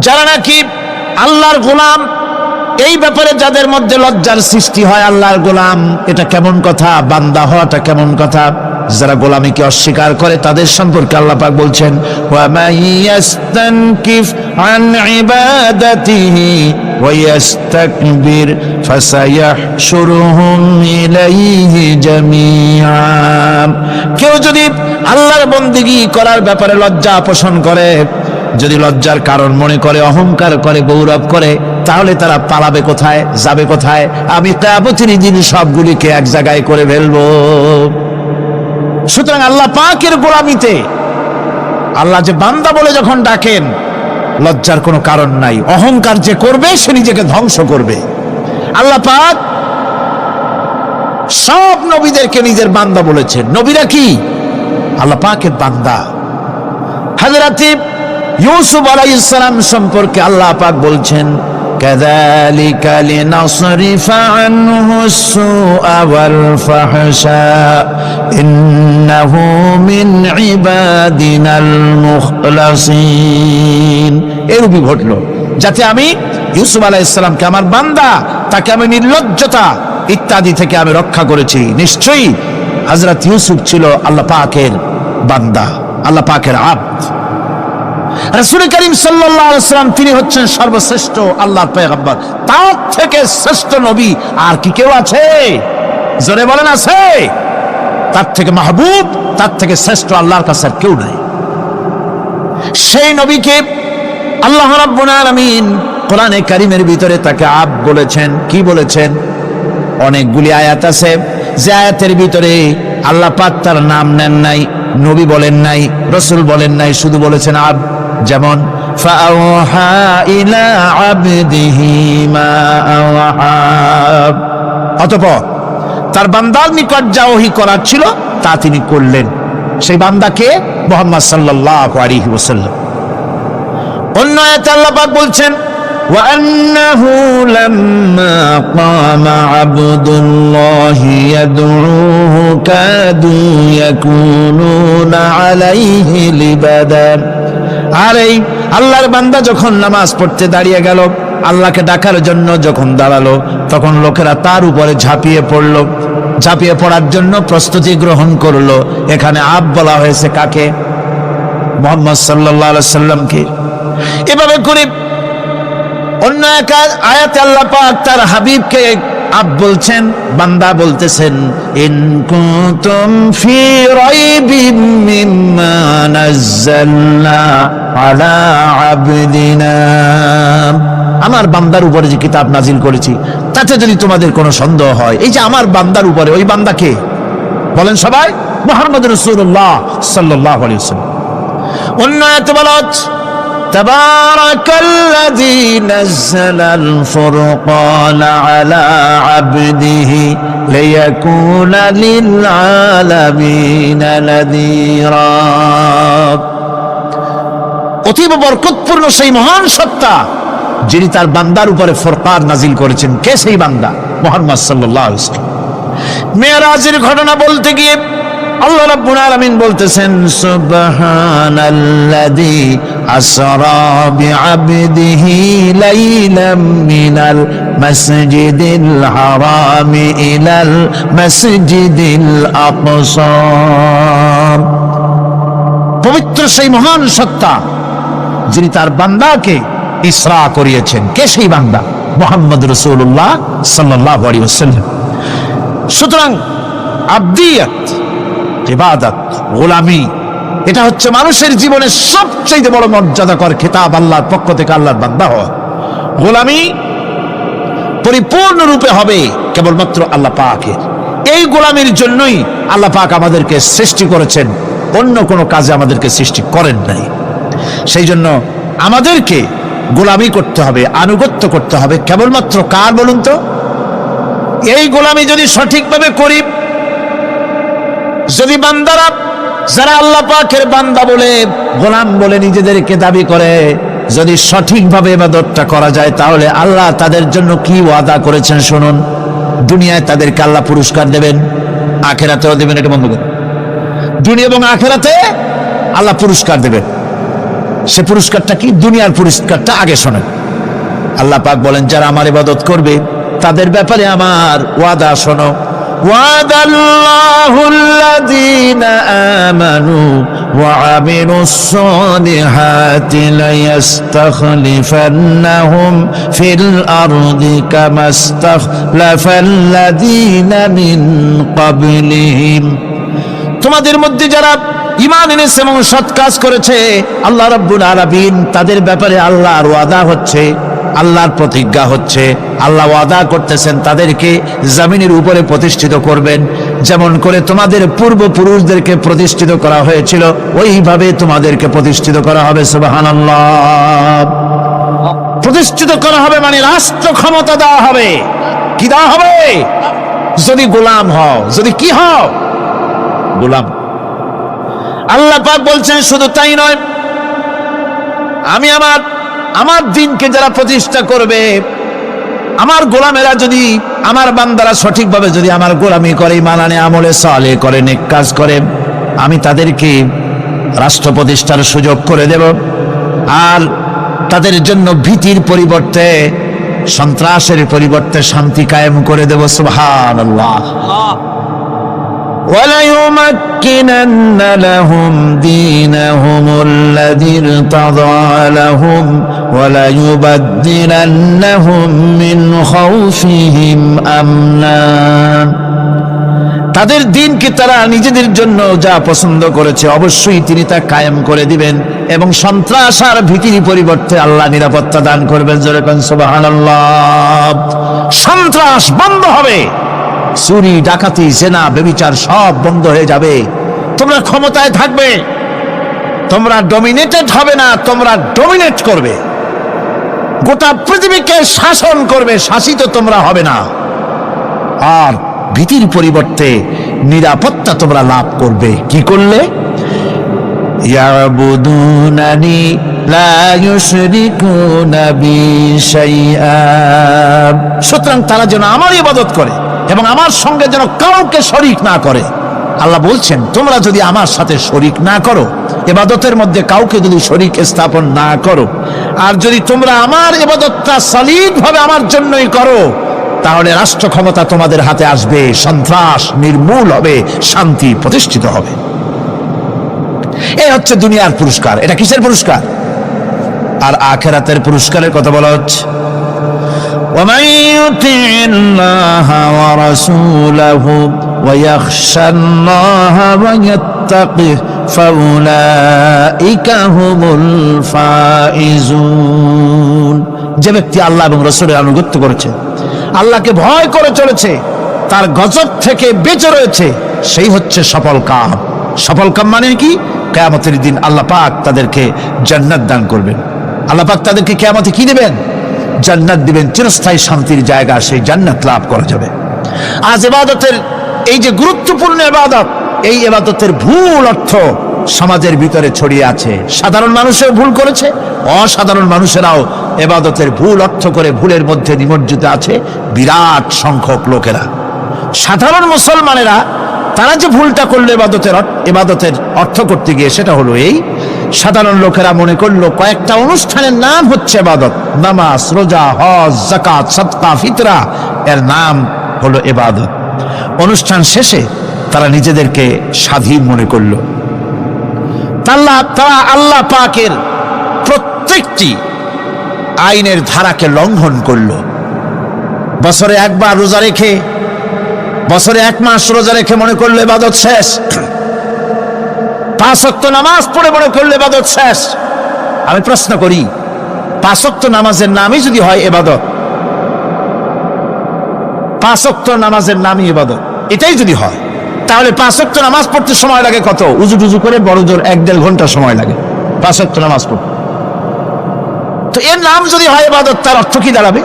যারা নাকি আল্লাহর গোলাম, এই ব্যাপারে যাদের মধ্যে লজ্জার সৃষ্টি হয়, আল্লাহর গোলাম এটা কেমন কথা, বান্দা হওয়াটা কেমন কথা, যারা গোলামীকে অস্বীকার করে তাদের সম্পর্কে আল্লাহ পাক বলছেন, ওয়া মাইয়াস্তানকিফ আন ইবাদাতিহি ওয়া ইস্তাকবির ফাসায়াহশুরুহুম ইলাইহি জামিআ। কেউ যদি আল্লাহর বন্দেগী করার ব্যাপারে লজ্জা পোষণ করে, যদি লজ্জার কারণ মনে করে, অহংকার করে, গৌরব করে, তাহলে তারা পালাবে কোথায়, যাবে কোথায়? আমি কিয়ামতের দিন সবগুলিকে এক জায়গায় করে ফেলবো। সুতরাং আল্লাহ পাকের গোলামিতে আল্লাহ যে বান্দা বলে যখন ডাকেন, লজ্জার কোনো কারণ নাই। অহংকার যে করবে সে নিজেকে ধ্বংস করবে। আল্লাহ পাক সব নবীদেরকে নিজের বান্দা বলেছেন। নবীরা কি আল্লাহ পাকের বান্দা। হযরত ইউসুফ আলাইহিস সালাম সম্পর্কে আল্লাহ পাক বলছেন, কাযালিকা লিনাসরিফা আনহু আস-সুআ ওয়াল ফাহশা ইন্নাহু মিন ইবাদিনাল মুখলাসিন। এরূপই ঘটলো যাতে আমি ইউসুফ আলাইহিস সালামকে, আমার বান্দা, তাকে আমি নির্লজ্জতা ইত্যাদি থেকে আমি রক্ষা করেছি। নিশ্চয়ই হযরত ইউসুফ ছিল আল্লাহ পাকের বান্দা, আল্লাহ পাকের আব্দ। রাসূল করিম সাল্লাল্লাহু আলাইহি ওয়াসাল্লাম তিনি হচ্ছেন সর্বশ্রেষ্ঠ আল্লাহর পয়গম্বর। তার থেকে শ্রেষ্ঠ নবী আর কি কেউ আছে? জোরে বলেন, আছে? তার থেকে মাহবুব, তার থেকে শ্রেষ্ঠ আল্লাহর কাছে আর কেউ নাই। সেই নবীকে আল্লাহ রাব্বুল আলামিন কোরআনে কারীমের ভিতরে তাকে আব্দ বলেছেন। কি বলেছেন? অনেকগুলি আয়াত আছে যে আয়াতের ভিতরে আল্লাহ পাক তার নাম নেন নাই, নবী বলেন নাই, রাসূল বলেন নাই, শুধু বলেছেন আব্দ। যেমন ফাআওহা ইলা আবদিহি মা আওহা, অতঃপর তার বান্দার নিকট যা ওহী করার ছিল তা তিনি করলেন। সেই বান্দাকে মুহাম্মদ সাল্লাল্লাহু আলাইহি ওয়াসাল্লাম। অন্য আয়াতে আল্লাহ পাক বলছেন, وأنه لما قام عبد الله يدعوه كادوا يكونون عليه لبدا। আর এই আল্লাহর বান্দা যখন নামাজ পড়তে দাঁড়িয়ে গেল, আল্লাহকে ডাকার জন্য যখন দাঁড়ালো, তখন লোকেরা তার উপরে ঝাঁপিয়ে পড়ল, ঝাঁপিয়ে পড়ার জন্য প্রস্তুতি গ্রহণ করলো। এখানে আব বলা হয়েছে কাকে? মুহাম্মদ সাল্লাল্লাহু আলাইহি সাল্লামকে। এভাবে করে অন্য এক আয়াতে আল্লাহ পাক তার হাবিবকে আব বলছেন, বান্দা বলতেছেন, ইন কুনতুম ফি রাইবিম মিম্মা নাযালনা আলা আবদিনা। আমার বান্দার উপরে যে কিতাব নাজিল করেছি তাতে যদি তোমাদের কোনো সন্দেহ হয়, এই যে আমার বান্দার উপরে, ওই বান্দাকে বলেন সবাই, মুহাম্মদ রাসূলুল্লাহ সাল্লাল্লাহু আলাইহি ওয়াসাল্লাম। অন্য আয়াতে বলা হচ্ছে, تبارك الذي نزل الفرقان على عبده ليكون للعالمين نذيرا। অতীব বরকতপূর্ণ সেই মহান সত্তা যিনি তার বান্দার উপরে ফুরকান নাজিল করেছেন। কে সেই বান্দা? মুহাম্মদ সাল্লাল্লাহু আলাইহি ওয়াসাল্লাম। মেরাজের ঘটনা বলতে গিয়ে আল্লাহ রাব্বুল আলামিন বলতেছেন, সুবহানাল্লাযী আসরা বিআবদিহি লাইলাম মিনাল মাসজিদিল হারামি ইলাল মাসজিদিল আকসা। পবিত্র সেই মহান সত্তা যিনি তার বান্দাকে ইসরা করিয়েছেন। কে সেই বান্দা? মুহাম্মদ রাসূলুল্লাহ সাল্লাল্লাহু আলাইহি ওয়াসাল্লাম। সুতরাং আবদিয়াত, ইবাদত, গোলামি, এটা হচ্ছে মানুষের জীবনের সবচেয়ে বড় মর্যাদাকর খেতাব আল্লাহর পক্ষ থেকে আল্লাহর বান্দা হওয়া। গোলামি পরিপূর্ণরূপে হবে কেবলমাত্র আল্লাহ পাকের। এই গোলামির জন্যই আল্লাহ পাক আমাদেরকে সৃষ্টি করেছেন, অন্য কোনো কাজে আমাদেরকে সৃষ্টি করেন নাই। সেই জন্য আমাদেরকে গোলামি করতে হবে, আনুগত্য করতে হবে কেবলমাত্র কার বলুন তো? এই গোলামি যদি সঠিকভাবে করি, যদি বান্দারা যারা আল্লাহ পাকের বান্দা বলে, গোলাম বলে নিজেদেরকে দাবি করে, যদি সঠিকভাবে ইবাদতটা করা যায়, তাহলে আল্লাহ তাদের জন্য কি ওয়াদা করেছেন শুনুন। দুনিয়ায় তাদেরকে আল্লাহ পুরস্কার দেবেন, আখিরাতেও দেবেন। এটা বন্ধ করুন। দুনিয়া এবং আখিরাতে আল্লাহ পুরস্কার দেবেন। সে পুরস্কারটা কি? দুনিয়ার পুরস্কারটা আগে শোনেন। আল্লাহ পাক বলেন, যারা আমার ইবাদত করবে তাদের ব্যাপারে আমার ওয়াদা শোনো। ওয়াদাল্লাহুল্লাযীনা আমানু ওয়া আমিলুস সালিহাতি লায়াস্তাখলিফান্নাহুম ফিল আরদি কামাস্তাখলাফাল্লাযীনা মিন ক্বাবলিহিম। তোমাদের মধ্যে যারা ঈমান এনেছে এবং সৎ কাজ করেছে, আল্লাহ রাব্বুল আলামিন তাদের ব্যাপারে আল্লাহর ওয়াদা হচ্ছে, আল্লাহর প্রতিজ্ঞা হচ্ছে, আল্লাহ ওয়াদা করতেছেন তাদেরকে জমিনের উপরে প্রতিষ্ঠিত করবেন। যেমন করে তোমাদের পূর্বপুরুষদেরকে প্রতিষ্ঠিত করা হয়েছিল, ওইভাবে তোমাদেরকে প্রতিষ্ঠিত করা হবে। সুবহানাল্লাহ। প্রতিষ্ঠিত করা হবে মানে রাষ্ট্র ক্ষমতা দেওয়া হবে। কি দেওয়া হবে? যদি গোলাম হও, যদি কি হও? গোলাম। আল্লাহ পাক বলছেন শুধু তাই নয়, আমি আমার দিনকে যারা প্রতিষ্ঠা করবে, আমার গোলামেরা যদি, আমার বান্দারা সঠিকভাবে যদি আমার গোলামি করে, ঈমান আনে, আমলে সালেহ করে, নেক কাজ করে, আমি তাদেরকে রাষ্ট্র প্রতিষ্ঠার সুযোগ করে দেব। আর তাদের জন্য ভীতির পরিবর্তে, সন্ত্রাসের পরিবর্তে শান্তি কায়েম করে দেব। সুবহানাল্লাহ। وَلَيُمَكِّنَنَّ لَهُمْ دِينَهُمُ الَّذِي ارْتَضَىٰ لَهُمْ وَلَيُبَدِّلَنَّهُم مِّنْ خَوْفِهِمْ أَمْنًا। তাদের দিনকে তারা নিজেদের জন্য যা পছন্দ করেছে অবশ্যই তিনি তা কায়েম করে দিবেন, এবং সন্ত্রাস আর ভীতির পরিবর্তে আল্লাহ নিরাপত্তা দান করবেন। জোরে কোন সুবহানাল্লাহ। সন্ত্রাস বন্ধ হবে, চুরি, ডাকাতি, জেনা, ব্যভিচার সব বন্ধ হয়ে যাবে। তোমরা ক্ষমতায় থাকবে, তোমরা ডমিনেটেড হবে না, তোমরা ডমিনেট করবে। গোটা পৃথিবীকে শাসন করবে, শাসিত তোমরা হবে না। আর ভীতির পরিবর্তে নিরাপত্তা তোমরা লাভ করবে। কি করলে? ইয়াবুদুনানি লা ইউশরিকুনা বি শাইআ। সুতরাং তারা যেন আমার ইবাদত করে এবং আমার সঙ্গে যেন কাউকে শরীক না করে। আল্লাহ বলছেন, তোমরা যদি আমার সাথে শরীক না করো, ইবাদতের মধ্যে কাউকে যদি শরীক স্থাপন না করো, আর যদি তোমরা আমার ইবাদতটা সলিড ভাবে আমার জন্যই করো, তাহলে রাষ্ট্র ক্ষমতা তোমাদের হাতে আসবে, সন্ত্রাস নির্মূল হবে, শান্তি প্রতিষ্ঠিত হবে। এই হচ্ছে দুনিয়ার পুরস্কার। এটা কিসের পুরস্কার? আর আখিরাতের পুরস্কারের কথা বলা হচ্ছে। ومن يطع الله ورسوله ويخشى الله ويتقه فأولئك هم الفائزون। যে ব্যক্তি আল্লাহ এবং রাসূলের আনুগত্য করেছে, আল্লাহকে ভয় করে চলেছে, তার গজব থেকে বেঁচে রয়েছে, সেই হচ্ছে সফল কাম। সফল কাম মানে কি? কিয়ামতের দিন আল্লাহ পাক তাদেরকে জান্নাত দান করবেন। আল্লাহ পাক তাদেরকে কিয়ামতে কি দিবেন? জান্নাত দিবেন, চিরস্থায়ী শান্তির জায়গা, সেই জান্নাত লাভ করা যাবে। আজ ইবাদতের এই যে গুরুত্বপূর্ণ ইবাদত, এই ইবাদতের ভুল অর্থ সমাজের ভিতরে ছড়িয়ে আছে। সাধারণ মানুষও ভুল করেছে, অসাধারণ মানুষেরাও ইবাদতের ভুল অর্থ করে ভুলের মধ্যে নিমজ্জিত আছে বিরাট সংখ্যক লোকেরা। সাধারণ মুসলমানেরা তারা যে ভুলটা করলো ইবাদতের অর্থ করতে গিয়ে, সেটা হলো এই, সাধারণ লোকেরা মনে করলো কয়েকটা অনুষ্ঠানের নাম হচ্ছে ইবাদত, নামাজ, রোজা, হজ, যাকাত, সাদকা, ফিতরা, এর নাম হলো ইবাদত। অনুষ্ঠান শেষে তারা নিজেদেরকে স্বাধীন মনে করলো। তারা আল্লাহ পাকের প্রত্যেকটি আইনের ধারাকে লঙ্ঘন করলো। বছরে একবার রোজা রেখে, বছরে 1 মাস রোজা রেখে মনে করলো ইবাদত শেষ। 5 ওয়াক্ত নামাজ পড়ে মনে করলে ইবাদত শেষ। আমি প্রশ্ন করি, 5 ওয়াক্ত নামাজের নামই যদি হয় ইবাদত, 5 ওয়াক্ত নামাজের নামই ইবাদত, এটাই যদি হয়, তাহলে 5 ওয়াক্ত নামাজ পড়তে সময় লাগে কত? উজু টুজু করে বড় জোর 1-1.5 ঘন্টা সময় লাগে 5 ওয়াক্ত নামাজ পড়তে। তো এর নাম যদি হয় ইবাদত, তার অর্থ কি দাঁড়াবে?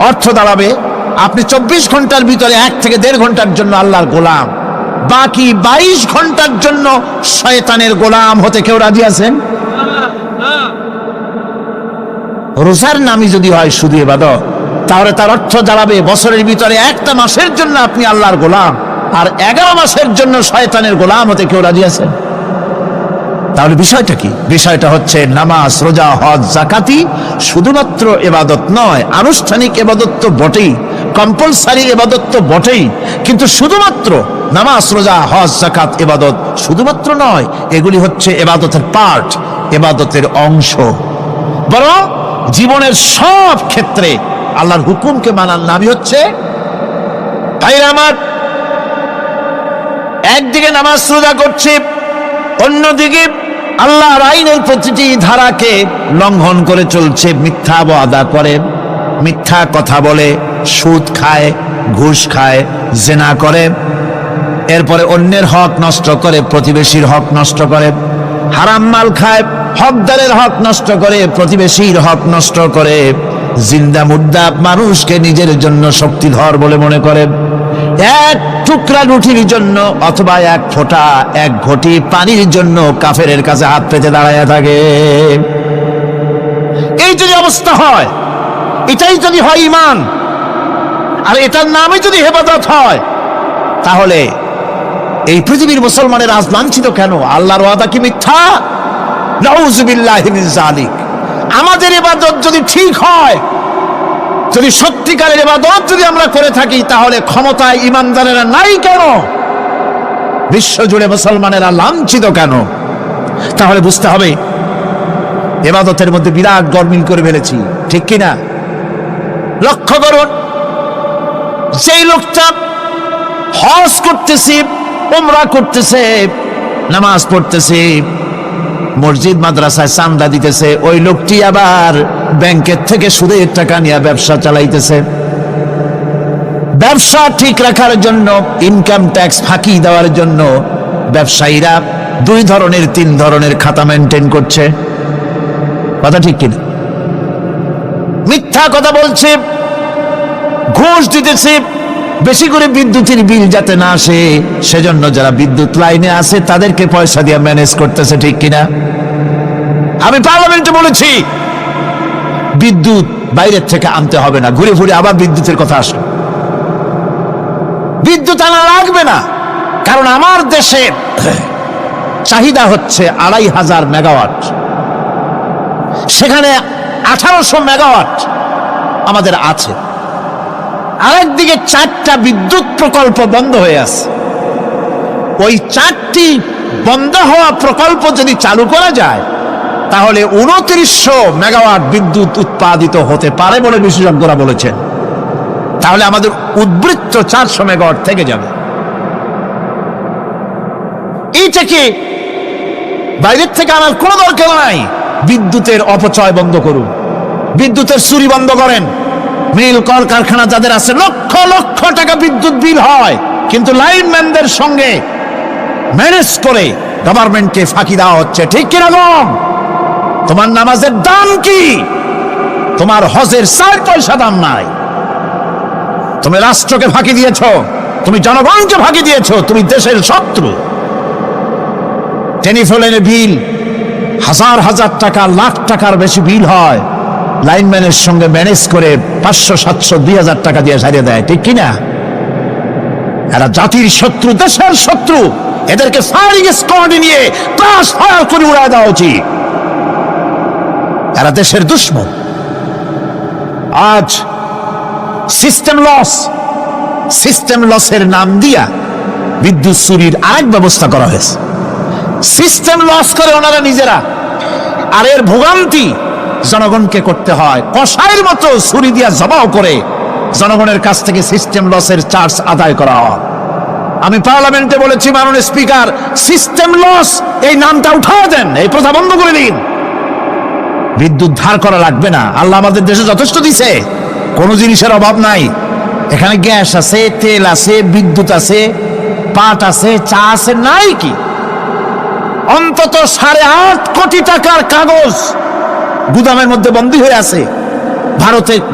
অর্থ দাঁড়াবে আপনি 24 ঘন্টার ভিতরে 1 থেকে 1.5 ঘন্টার জন্য আল্লাহর গোলাম, বাকি 22 ঘন্টার জন্য শয়তানের গোলাম হতে কেউ রাজি আছেন? রোজার নামই যদি হয় শুধু ইবাদত, তাহলে তার অর্থ দাঁড়াবে বছরের ভিতরে 1টা মাসের জন্য আপনি আল্লাহর গোলাম, আর 11 মাসের জন্য শয়তানের গোলাম হতে কেউ রাজি আছেন? তাহলে বিষয়টা কি? বিষয়টা হচ্ছে নামাজ, রোজা, হজ, যাকাতি শুধুমাত্র ইবাদত নয়, আনুষ্ঠানিক ইবাদত তো বটেই, কম্পালসারি ইবাদত তো বটেই, কিন্তু শুধুমাত্র নামাজ, রোজা, হজ, যাকাত ইবাদত শুধুমাত্র নয়, এগুলি হচ্ছে ইবাদতের পার্ট, ইবাদতের অংশ। বরং জীবনের সব ক্ষেত্রে আল্লাহর হুকুমকে মানার নামই হচ্ছে, ভাইরা আমার, একদিকে নামাজ রোজা করছে, অন্যদিকে আল্লাহর আইনের প্রতিটি ধারাকে লঙ্ঘন করে চলছে, মিথ্যা ওয়াদা করে, মিথ্যা কথা বলে, সুদ খায়, ঘুষ খায়, জেনা করে, এরপরে অন্যের হক নষ্ট করে, প্রতিবেশীর হক নষ্ট করে, হারাম মাল খায়, হকদারের হক নষ্ট করে, প্রতিবেশীর হক নষ্ট করে, জিন্দা মুর্দা মানুষকে নিজের জন্য শক্তিধর বলে মনে করে, এক টুকরা রুটির জন্য অথবা এক ফোঁটা, এক ঘটি পানির জন্য কাফেরের কাছে হাত পেতে দাঁড়ায় থাকে। এই যদি অবস্থা হয়, এটাই যদি হয় ঈমান, আর এটার নামে যদি হেফাজত হয়, তাহলে এই পৃথিবীর মুসলমানের আজ লাঞ্ছিত কেন? আল্লাহর ওয়াদা কি মিথ্যা? নাউযুবিল্লাহি মিন যালিক। আমাদের ইবাদত যদি ঠিক হয়, যদি সত্যিকারের ইবাদত যদি আমরা করে থাকি, তাহলে ক্ষমতায় ইমানদারেরা নাই কেন? বিশ্বজুড়ে মুসলমানেরা লাঞ্ছিত কেন? তাহলে বুঝতে হবে ইবাদতের মধ্যে বিরাট গরমিল করে ফেলেছি, ঠিক কিনা? লক্ষ্য করুন, সেই লোকটা হজ করতেছে, উমরা করতেছে, নামাজ পড়তেছে, মসজিদ মাদ্রাসায় চান্দা দিতেছে, ওই লোকটি আবার ব্যাংকের থেকে সুদের টাকা নিয়ে ব্যবসা চালাইতেছে। ব্যবসা ঠিক রাখার জন্য, ইনকাম ট্যাক্স ফাঁকি দেওয়ার জন্য ব্যবসায়ীরা 2 ধরনের 3 ধরনের খাতা মেনটেন করছে। কথা ঠিক কিনা? মিথ্যা কথা বলছে, ঘুষ দিতেছে, বেশি করে বিদ্যুতের বিল যাতে না আসে সেজন্য যারা বিদ্যুৎ লাইনে আছে তাদেরকে পয়সা দিয়ে ম্যানেজ করতেছে, ঠিক কিনা? আমি পার্লামেন্টে বলেছি বিদ্যুৎ বাইরের থেকে আনতে হবে না, ঘুরে ঘুরে আবার বিদ্যুতের কথা আসে। বিদ্যুৎ আনা লাগবে না, কারণ আমার দেশে চাহিদা হচ্ছে 2500 মেগাওয়াট, সেখানে 1800 মেগাওয়াট আমাদের আছে। আরেকদিকে 4টা বিদ্যুৎ প্রকল্প বন্ধ হয়ে আছে। ওই 4টি বন্ধ হওয়া প্রকল্প যদি চালু করা যায়, তাহলে 2900 মেগাওয়াট বিদ্যুৎ উৎপাদিত হতে পারে বলে বিশেষজ্ঞরা বলেছেন। তাহলে আমাদের উদ্বৃত্ত 400 মেগাওয়াট থেকে যাবে। এইটাকে বাইরের থেকে আনার কোনো দরকার নাই। বিদ্যুতের অপচয় বন্ধ করুন, বিদ্যুতের চুরি বন্ধ করেন। মিল কল কারখানা যাদের আছে, লক্ষ লক্ষ টাকা বিদ্যুৎ বিল হয়, কিন্তু লাইনম্যানদের সঙ্গে ম্যানেজ করে গভর্নমেন্টকে ফাঁকি দেওয়া হচ্ছে, ঠিক কিরকম? তোমার নামাজের দাম কি? তোমার হজের 4 পয়সা দাম নাই। তুমি রাষ্ট্রকে ফাঁকি দিয়েছ, তুমি জনগণকে ফাঁকি দিয়েছ, তুমি দেশের শত্রু। টেলিফোনের বিল হাজার হাজার টাকা, লাখ টাকার বেশি বিল হয়, লাইনম্যানের সঙ্গে ম্যানেজ করে 500, 700, 2000 টাকা দিয়ে সারিয়ে দেয়, ঠিক কিনা? এরা জাতির শত্রু, দেশের শত্রু। এদেরকে ফায়ারিং স্কোয়াডে নিয়ে ক্লাস ফায়ার করে উড়ায় দেওয়া উচিত। এরা দেশের দুশ্মন। আজ সিস্টেম লসের নাম দিয়া বিদ্যুৎ চুরির আরেক ব্যবস্থা করা হয়েছে। সিস্টেম লস করে ওনারা নিজেরা, আর এর ভোগান্তি জনগণকে করতে হয়। কসাইয়ের মতো ছুরি দিয়া জবাও করে জনগণের কাছ থেকে সিস্টেম লসের চার্জ আদায় করা হয়। আমি পার্লামেন্টে বলেছি, মাননীয় স্পিকার, সিস্টেম লস এই নামটা উঠাও দেন, এই প্রথা বন্ধ করে দিন। বিদ্যুৎ ধার করা লাগবে না, আল্লাহ আমাদের দেশে যথেষ্ট দিছে, কোনো জিনিসের অভাব নাই। এখানে গ্যাস আছে, তেল আছে, বিদ্যুৎ আছে, পাট আছে, চা আছে, নাই কি? অন্তত 8.5 কোটি টাকার কাগজ গুদামের মধ্যে বন্দী হয়ে আছে।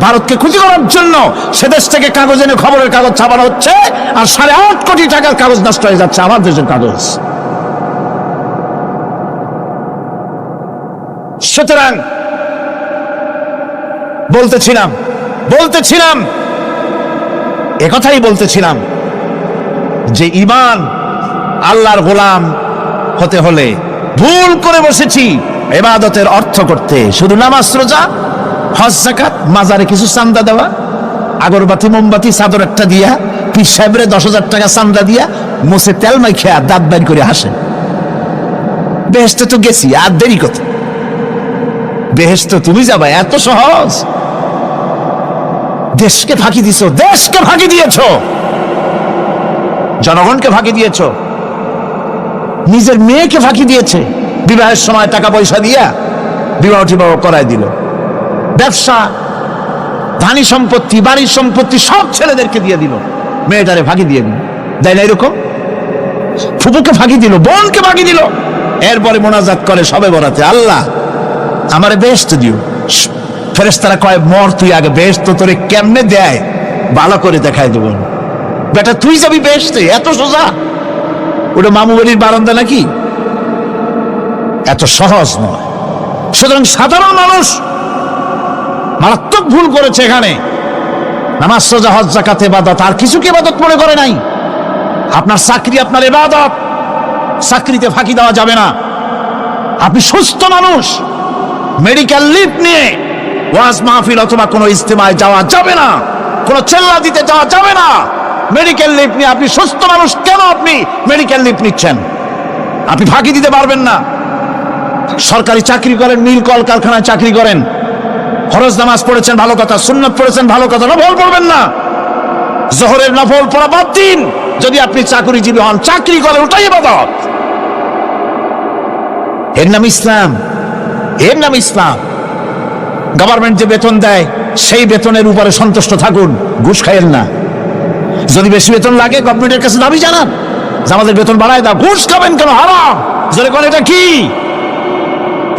ভারতকে ক্ষতি করার জন্য সে দেশ থেকে কাগজ এনে খবরের কাগজ ছাপানো হচ্ছে, আর 8.5 কোটি টাকার কাগজ নষ্ট হয়ে যাচ্ছে, আমার দেশের কাগজ। সুতরাং বলতেছিলাম একথাই বলতেছিলাম যে ঈমান, আল্লাহর গোলাম হতে হলে ভুল করে বসেছি ইবাদতের অর্থ করতে, শুধু নামাজ রোজা হজ যাকাত, মাজারে কিছু চান্দা দেওয়া, আগরবাতি মোমবাতি চাদর একটা দিয়া, পীর সাহেবের 10,000 টাকা চান্দা দিয়া, মুছে তেল মাইখা দাঁত বাইর করে হাসে। বেহেশতে তো গেছি, আর দেরি কত? বেহেশত তুমি যাবা, এত সহজ? দেশকে ফাঁকি দিছ, দেশকে ফাঁকি দিয়েছ, জনগণকে ফাঁকি দিয়েছ, নিজের মেয়েকে ফাঁকি দিয়েছে, বিবাহের সময় টাকা পয়সা দিয়া বিবাহ টিবাহ করায় দিল, ব্যবসা, ধানি সম্পত্তি, বাড়ির সম্পত্তি সব ছেলেদেরকে দিয়ে দিল, মেয়েটারে ফাঁকি দিয়ে দিল, দেয় না এরকম? ফুপুকে ফাঁকি দিল, বোনকে ফাঁকি দিল, এরপরে মোনাজাত করে সবে বরাতে, আল্লাহ আমারে বেহেশত দিও। ফেরেশতারা কয়, মর তুই আগে, বেহেশত তোরে কেমনে দেয় ভালো করে দেখায় দেব। বেটা তুই যাবি বেহেশতে? এত সোজা? ওটা মামু বাড়ির বারান্দা নাকি? এত সহজ নয়। সুতরাং সাধারণ মানুষ মারাত্মক ভুল করেছে এখানে। নামাজ রোজা হজ যাকাত ইবাদত, আর কিছু কি ইবাদত মনে করে নাই? আপনার চাকরি আপনার ইবাদত, চাকরিতে ফাঁকি দেওয়া যাবে না। আপনি সুস্থ মানুষ, মেডিকেল লিভ নিয়ে ওয়াজ মাহফিল অথবা কোনো ইজতেমায় যাওয়া যাবে না, কোনো চেল্লা দিতে যাওয়া যাবে না। মেডিকেল লিভ নিয়ে আপনি সুস্থ মানুষ, কেন আপনি মেডিকেল লিভ নিচ্ছেন? আপনি ফাঁকি দিতে পারবেন না। সরকারি চাকরি করেন, মিল কল কারখানায় চাকরি করেন, ফরজ নামাজ পড়েছেন ভালো কথা, সুন্নাত পড়েছেন ভালো কথা, নফল পড়বেন না। জোহরের নফল পড়া বাদ দিন। যদি আপনি চাকরিজীবী হন, চাকরি করেন, ওটাই ইবাদত। এর নাম ইসলাম, এর নাম ইসলাম। গভর্নমেন্ট যে বেতন দেয় সেই বেতনের উপরে সন্তুষ্ট থাকুন, ঘুষ খাইয়েন না। যদি বেশি বেতন লাগে গভর্নমেন্টের কাছে দাবি জানান যে আমাদের বেতন বাড়ায় দাও। ঘুষ খাবেন কেন? হারাম। জোরে কোন এটা কি?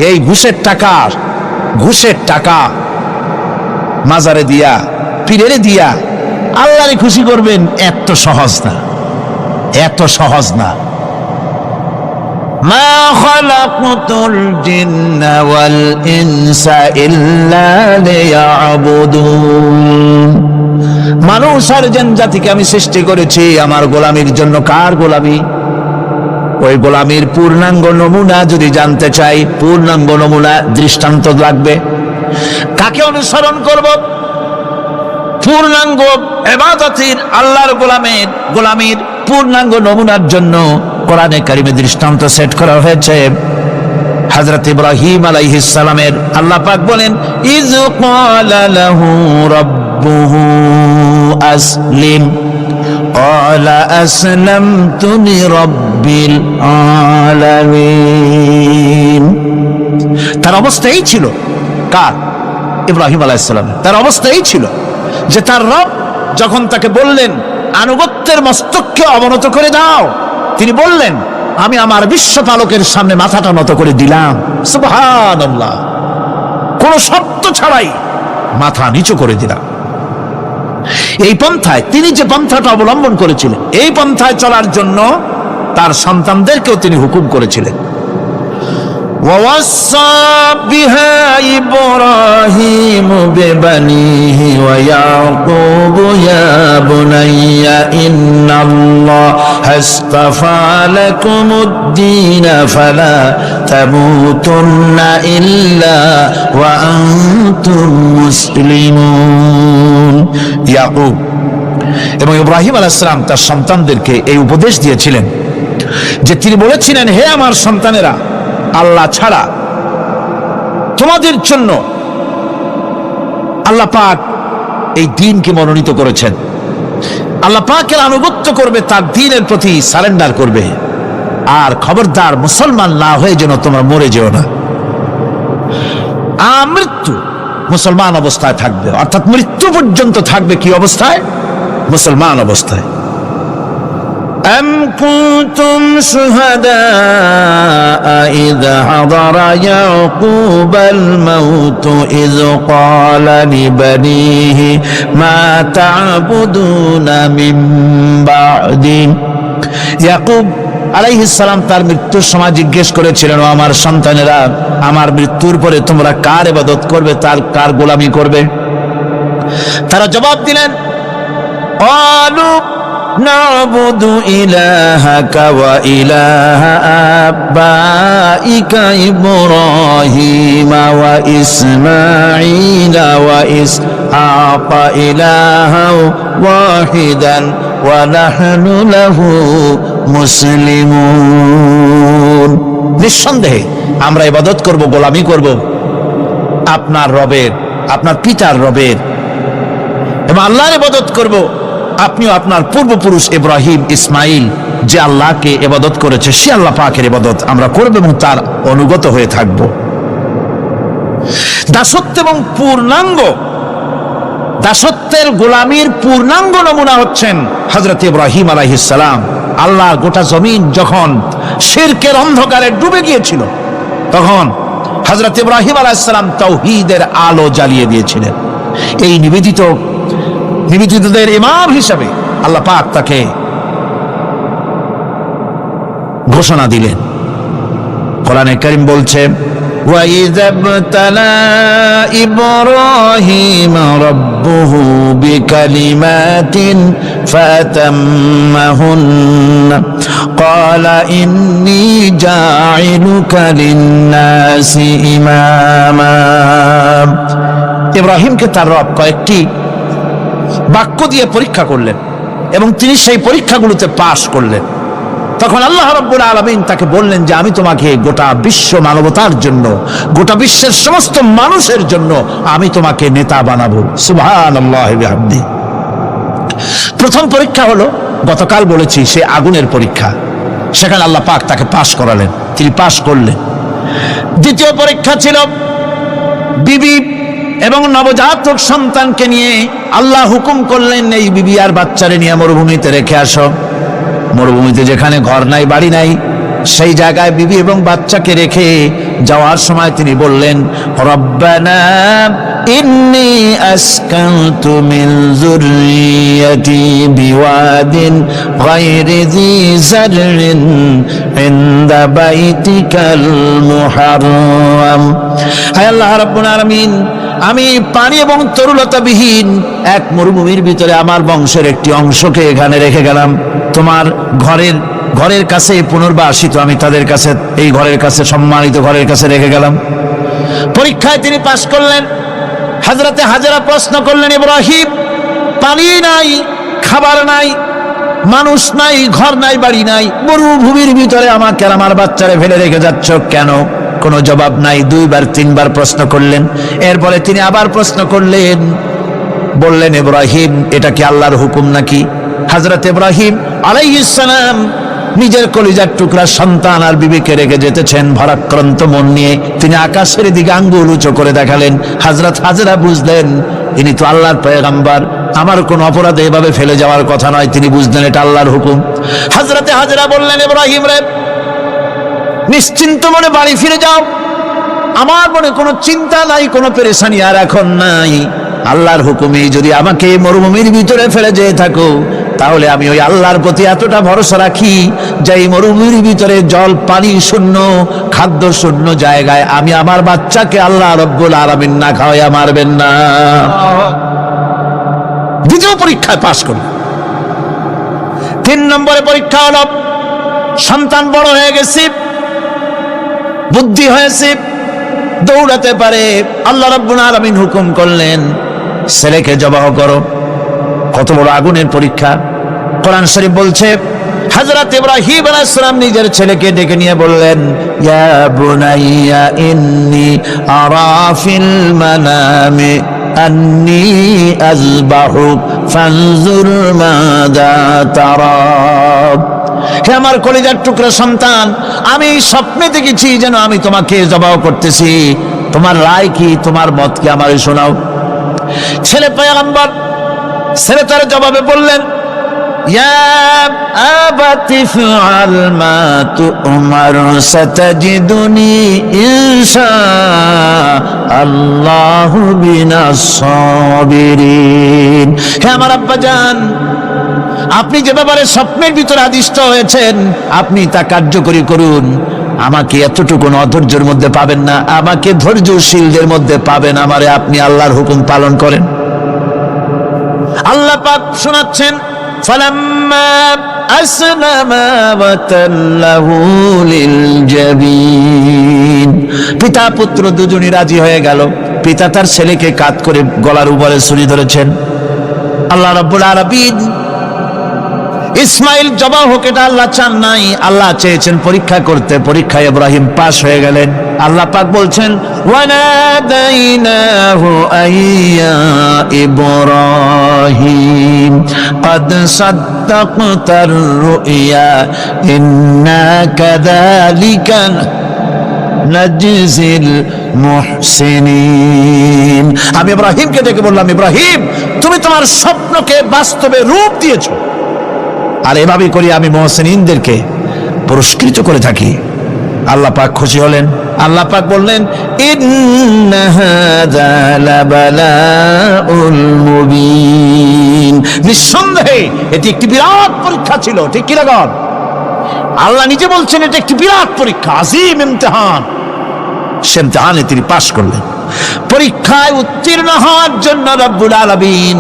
এই ঘুষের টাকা মাজারে দিয়া, পীরেরে দিয়া আল্লাহরে খুশি করবেন, এত সহজ না, এত সহজ না। মা খালাকতুল জিন্না ওয়াল ইনসা ইল্লা লিয়াবুদুন। মানুষ আর জিন জাতিকে আমি সৃষ্টি করেছি আমার গোলামির জন্য। কার গোলামি? ওই গোলামির পূর্ণাঙ্গ নমুনা যদি জানতে চাই, পূর্ণাঙ্গ নমুনা দৃষ্টান্ত লাগবে। কাকে অনুসরণ করব? পূর্ণাঙ্গ ইবাদতের আল্লাহর গোলামির পূর্ণাঙ্গ নমুনার জন্য কোরআনে কারিমে দৃষ্টান্ত সেট করা হয়েছে। হযরত ইব্রাহিম আলাইহিস সালামের আল্লাহ পাক বলেন, ইয ক্বালা লাহু রাব্বুহু আসলিম ক্বালা আসলামতু লিরাব্বিল আলামিন। তার অবস্থা এই ছিল। কার? ইব্রাহিম আলাইহিস সালাম। তার অবস্থা এই ছিল যে তার রব যখন তাকে বললেন আনুগত্যের মস্তককে অবনত করে দাও, তিনি বললেন আমি আমার বিশ্বপালকের সামনে মাথাটা নত করে দিলাম। সুবহানাল্লাহ। কোন শর্ত ছাড়াই মাথা নিচু করে দিলাম। এই পন্থায়, তিনি যে পন্থাটা অবলম্বন করেছিলেন, এই পন্থায় চলার জন্য তার সন্তানদেরকেও তিনি হুকুম করেছিলেন। ووصى بها إبراهيم ببنيه ويعقوب يا بني إن الله اصطفى لكم الدين فلا تموتن إلا وأنتم مسلمون। ইয়াকুব এবং ইব্রাহিম আলাইহিস সালাম তার সন্তানদেরকে এই উপদেশ দিয়েছিলেন যে তিনি বলেছিলেন, হে আমার সন্তানেরা, আল্লাহ ছাড়া তোমাদের জন্য আল্লাহ পাক এই দ্বীনকে মনোনীত করেছেন। আল্লাহ পাকের আনুগত্য করবে, তার দ্বীনের প্রতি সারেন্ডার করবে। আর খবরদার মুসলমান না হয়ে যেন তোমরা মরে যেও না। মৃত্যু মুসলমান অবস্থায় থাকবে, অর্থাৎ মৃত্যু পর্যন্ত থাকবে কি অবস্থায়? মুসলমান অবস্থায়। أم كنتم شهداء إذ حضر يعقوب الموت إذ قال لبنيه ما تعبدون من بعدي। ইয়াকুব আলাইহিস সালাম তার মৃত্যুর সময় জিজ্ঞেস করেছিলেন, ও আমার সন্তানেরা, আমার মৃত্যুর পরে তোমরা কার ইবাদত করবে, তার কার গোলামি করবে? তারা জবাব দিলেন, ক্বালু নাবুদু ইলাহাকা ওয়া ইলাহা আবাইকা ইব্রাহিম ওয়া ইসমাঈল ওয়া ইসহাকা ইলাহাও ওয়াহিদান ওয়া নাহনু লাহু মুসলিমুন। নিঃসন্দেহে আমরা ইবাদত করব, গোলামি করব আপনার রবের, আপনার পিতার রবের, এবং আল্লাহর ইবাদত করব। আপনিও আপনার পূর্বপুরুষ ইব্রাহিম ইসমাইল যে আল্লাহকে ইবাদত করেছে সে আল্লাহ পাকের ইবাদত আমরা করব এবং তার অনুগত হয়ে থাকব। দাসত্ব এবং পূর্ণাঙ্গ দাসত্বের গোলামীর পূর্ণাঙ্গ নমুনা হচ্ছেন হযরত ইব্রাহিম আলাইহিস সালাম। আল্লাহর গোটা জমিন যখন শিরকের অন্ধকারে ডুবে গিয়েছিল তখন হযরত ইব্রাহিম আলাইহিস সালাম তাওহীদের আলো জ্বালিয়ে দিয়েছিলেন। এই নিবেদিতদের ইমাম হিসাবে আল্লাহ পাক তাকে ঘোষণা দিলেন। কোরআনে কারীম বলছে, وَإِذَا ابْتَلَى إِبْرَاهِيمَ رَبُّهُ بِكَلِمَاتٍ فَأَتَمَّهُنَّ قَالَ إِنِّي جَاعِلُكَ لِلنَّاسِ إِمَامًا। ইব্রাহিমকে তার রব কয়েকটি বাক্য দিয়ে পরীক্ষা করলেন এবং তিনি সেই পরীক্ষাগুলোতে পাশ করলেন। তখন আল্লাহ রাব্বুল আলামিন তাকে বললেন যে আমি তোমাকে গোটা বিশ্ব মানবতার জন্য, গোটা বিশ্বের সমস্ত মানুষের জন্য আমি তোমাকে নেতা বানাবো। সুবহানাল্লাহি ওয়া বিহামদিহি। প্রথম পরীক্ষা হলো, গতকাল বলেছি, সে আগুনের পরীক্ষা। সেখানে আল্লাহ পাক তাকে পাশ করালেন, তিনি পাশ করলেন। দ্বিতীয় পরীক্ষা ছিল বিবি এবং নবজাতক সন্তানকে নিয়ে। আল্লাহ হুকুম করলেন এই বিবি আর বাচ্চারে নিয়ে মরুভূমিতে রেখে আসো। মরুভূমিতে যেখানে ঘর নাই, বাড়ি নাই, সেই জায়গায় বিবি এবং বাচ্চাকে রেখে যাওয়ার সময় তিনি বললেন, রব্বানা ইন্নী আসকানতু মিন যুররিয়াতি বিওয়াদিন গায়রি যী যাররিন ইনদা বাইতিকাল মুহাররাম। হে আল্লাহ রাব্বুল আলামিন, আমি পানি এবং তরুলতাবিহীন এক মরুভূমির ভিতরে আমার বংশের একটি অংশকে এখানে রেখে গেলাম। তোমার ঘরের কাছে পুনর্বাসিত আমি তাদের কাছে, এই ঘরের কাছে, সম্মানিত ঘরের কাছে রেখে গেলাম। পরীক্ষায় তিনি পাশ করলেন। হযরতে হাজেরা প্রশ্ন করলেন, ইব্রাহিম, পানি নাই, খাবার নাই, মানুষ নাই, ঘর নাই, বাড়ি নাই, মরুভূমির ভিতরে আমাকে আর আমার বাচ্চারে ফেলে রেখে যাচ্ছ কেন? কোনো জবাব নাই। দুইবার তিনবার প্রশ্ন করলেন। এরপরে তিনি আবার প্রশ্ন করলেন, বললেন, ইব্রাহিম, এটা কি আল্লাহর হুকুম নাকি? হযরত ইব্রাহিম আলাইহিস সালাম নিজের কলিজার টুকরা সন্তান আর বিবিকে রেখে যেতেছেন ভারাক্রান্ত মন নিয়ে। তিনি আকাশের দিকে আঙ্গুল উঁচু করে দেখালেন। হযরত হাজেরা বুঝলেন ইনি তো আল্লাহর পয়গম্বর, আমার কোন অপরাধে এভাবে ফেলে যাওয়ার কথা নয়। তিনি বুঝলেন এটা আল্লাহর হুকুম। হযরতে হাজেরা বললেন, ইব্রাহিম রে, নিশ্চিন্ত মনে বাড়ি ফিরে যাও। আমার মনে কোনো চিন্তা নাই, কোনো পেরেশানি আর এখন নাই। আল্লাহর হুকুমে যদি আমাকে মরুভূমির ভিতরে ফেলে যেয়ে থাকো, তাহলে আমি ওই আল্লাহর প্রতি এতটা ভরসা রাখি যে এই মরুভূমির ভিতরে জল পানি শূন্য, খাদ্য শূন্য জায়গায় আমি আমার বাচ্চাকে আল্লাহ রব্বুল আলামিন না খাওয়াইয়া মারবেন না। দ্বিতীয় পরীক্ষায় পাশ করল। 3 নম্বরে পরীক্ষা হলো, সন্তান বড় হয়ে গেছে, বুদ্ধি হয়েছে, দৌড়াতে পারে। আল্লাহ রাব্বুল আলামিন হুকুম করলেন, ছেলেকে জবাহ করো। কত বড় আগুনের পরীক্ষা! কোরআন শরীফ বলছে, হযরত ইব্রাহিম আলাইহিস সালাম নিজের ছেলেকে ডেকে নিয়ে বললেন, ইয়া বুনাইয়া ইন্নী আরা ফিল মানামি আন্নী আযবাহুক ফানজুর মাযা তারা। হে আমার কলিজার টুকরা সন্তান, আমি স্বপ্নে দেখেছি যেন আমি তোমাকে জবাহ করতেছি। তোমার রায় কি, তোমার মত কি, আমারে শোনাও। ছেলে পয়গম্বর, ছেলে তার জবাবে বললেন, ইয়া আবাতি ফাআল মা তু'মার সাতাজিদুনি ইনশাআল্লাহু বিনাস সাবিরিন। হে আমার আব্বাজান, আপনি যে ব্যাপারে স্বপ্নের ভিতরে আদিষ্ট হয়েছেন আপনি তা কার্যকরী করুন। আমাকে এতটুকু অধৈর্যের মধ্যে পাবেন না, আমাকে ধৈর্যশীলদের মধ্যে পাবেন। আমারে আপনি আল্লাহর হুকুম পালন করেন। আল্লাহ পাক শোনাচ্ছেন ফালাম্মা আসলামা ওয়া তাল্লাহু লিল জাবিন, পিতা পুত্র দুজনই রাজি হয়ে গেল। পিতা তার ছেলেকে কাত করে গলার উপরে ছুরি ধরেছেন। আল্লাহ রাব্বুল আলামিন ইসমাইল জবাহ হোক এটা আল্লাহ চান নাই, আল্লাহ চেয়েছেন পরীক্ষা করতে। পরীক্ষায় ইব্রাহিম পাশ হয়ে গেলেন। আল্লাহ পাক বলছেন ওয়ানাদাইনাহু আইয়া ইব্রাহিম قد صدقت الرؤيا إنا كذلك نجزي المحسنين। আমি ইব্রাহিমকে ডেকে বললাম, ইব্রাহিম তুমি তোমার স্বপ্নকে বাস্তবে রূপ দিয়েছো, আর এভাবে করি আমি মুহসিনদেরকে পুরস্কৃত করে থাকি। আল্লাহ পাক খুশি হলেন। আল্লাহ পাক বললেন ইন্না হাযা লাবালাউল মুবিন, নিঃসন্দেহে এটি একটি বিরাট পরীক্ষা ছিল। ঠিক কি লাগান? আল্লাহ নিজে বলছেন এটা একটি বিরাট পরীক্ষা, আযীম ইমতিহান। সে ইমতিহানে তিনি পাশ করলেন। পরীক্ষায় উত্তীর্ণ হওয়ার জন্য রব্বুল আলামিন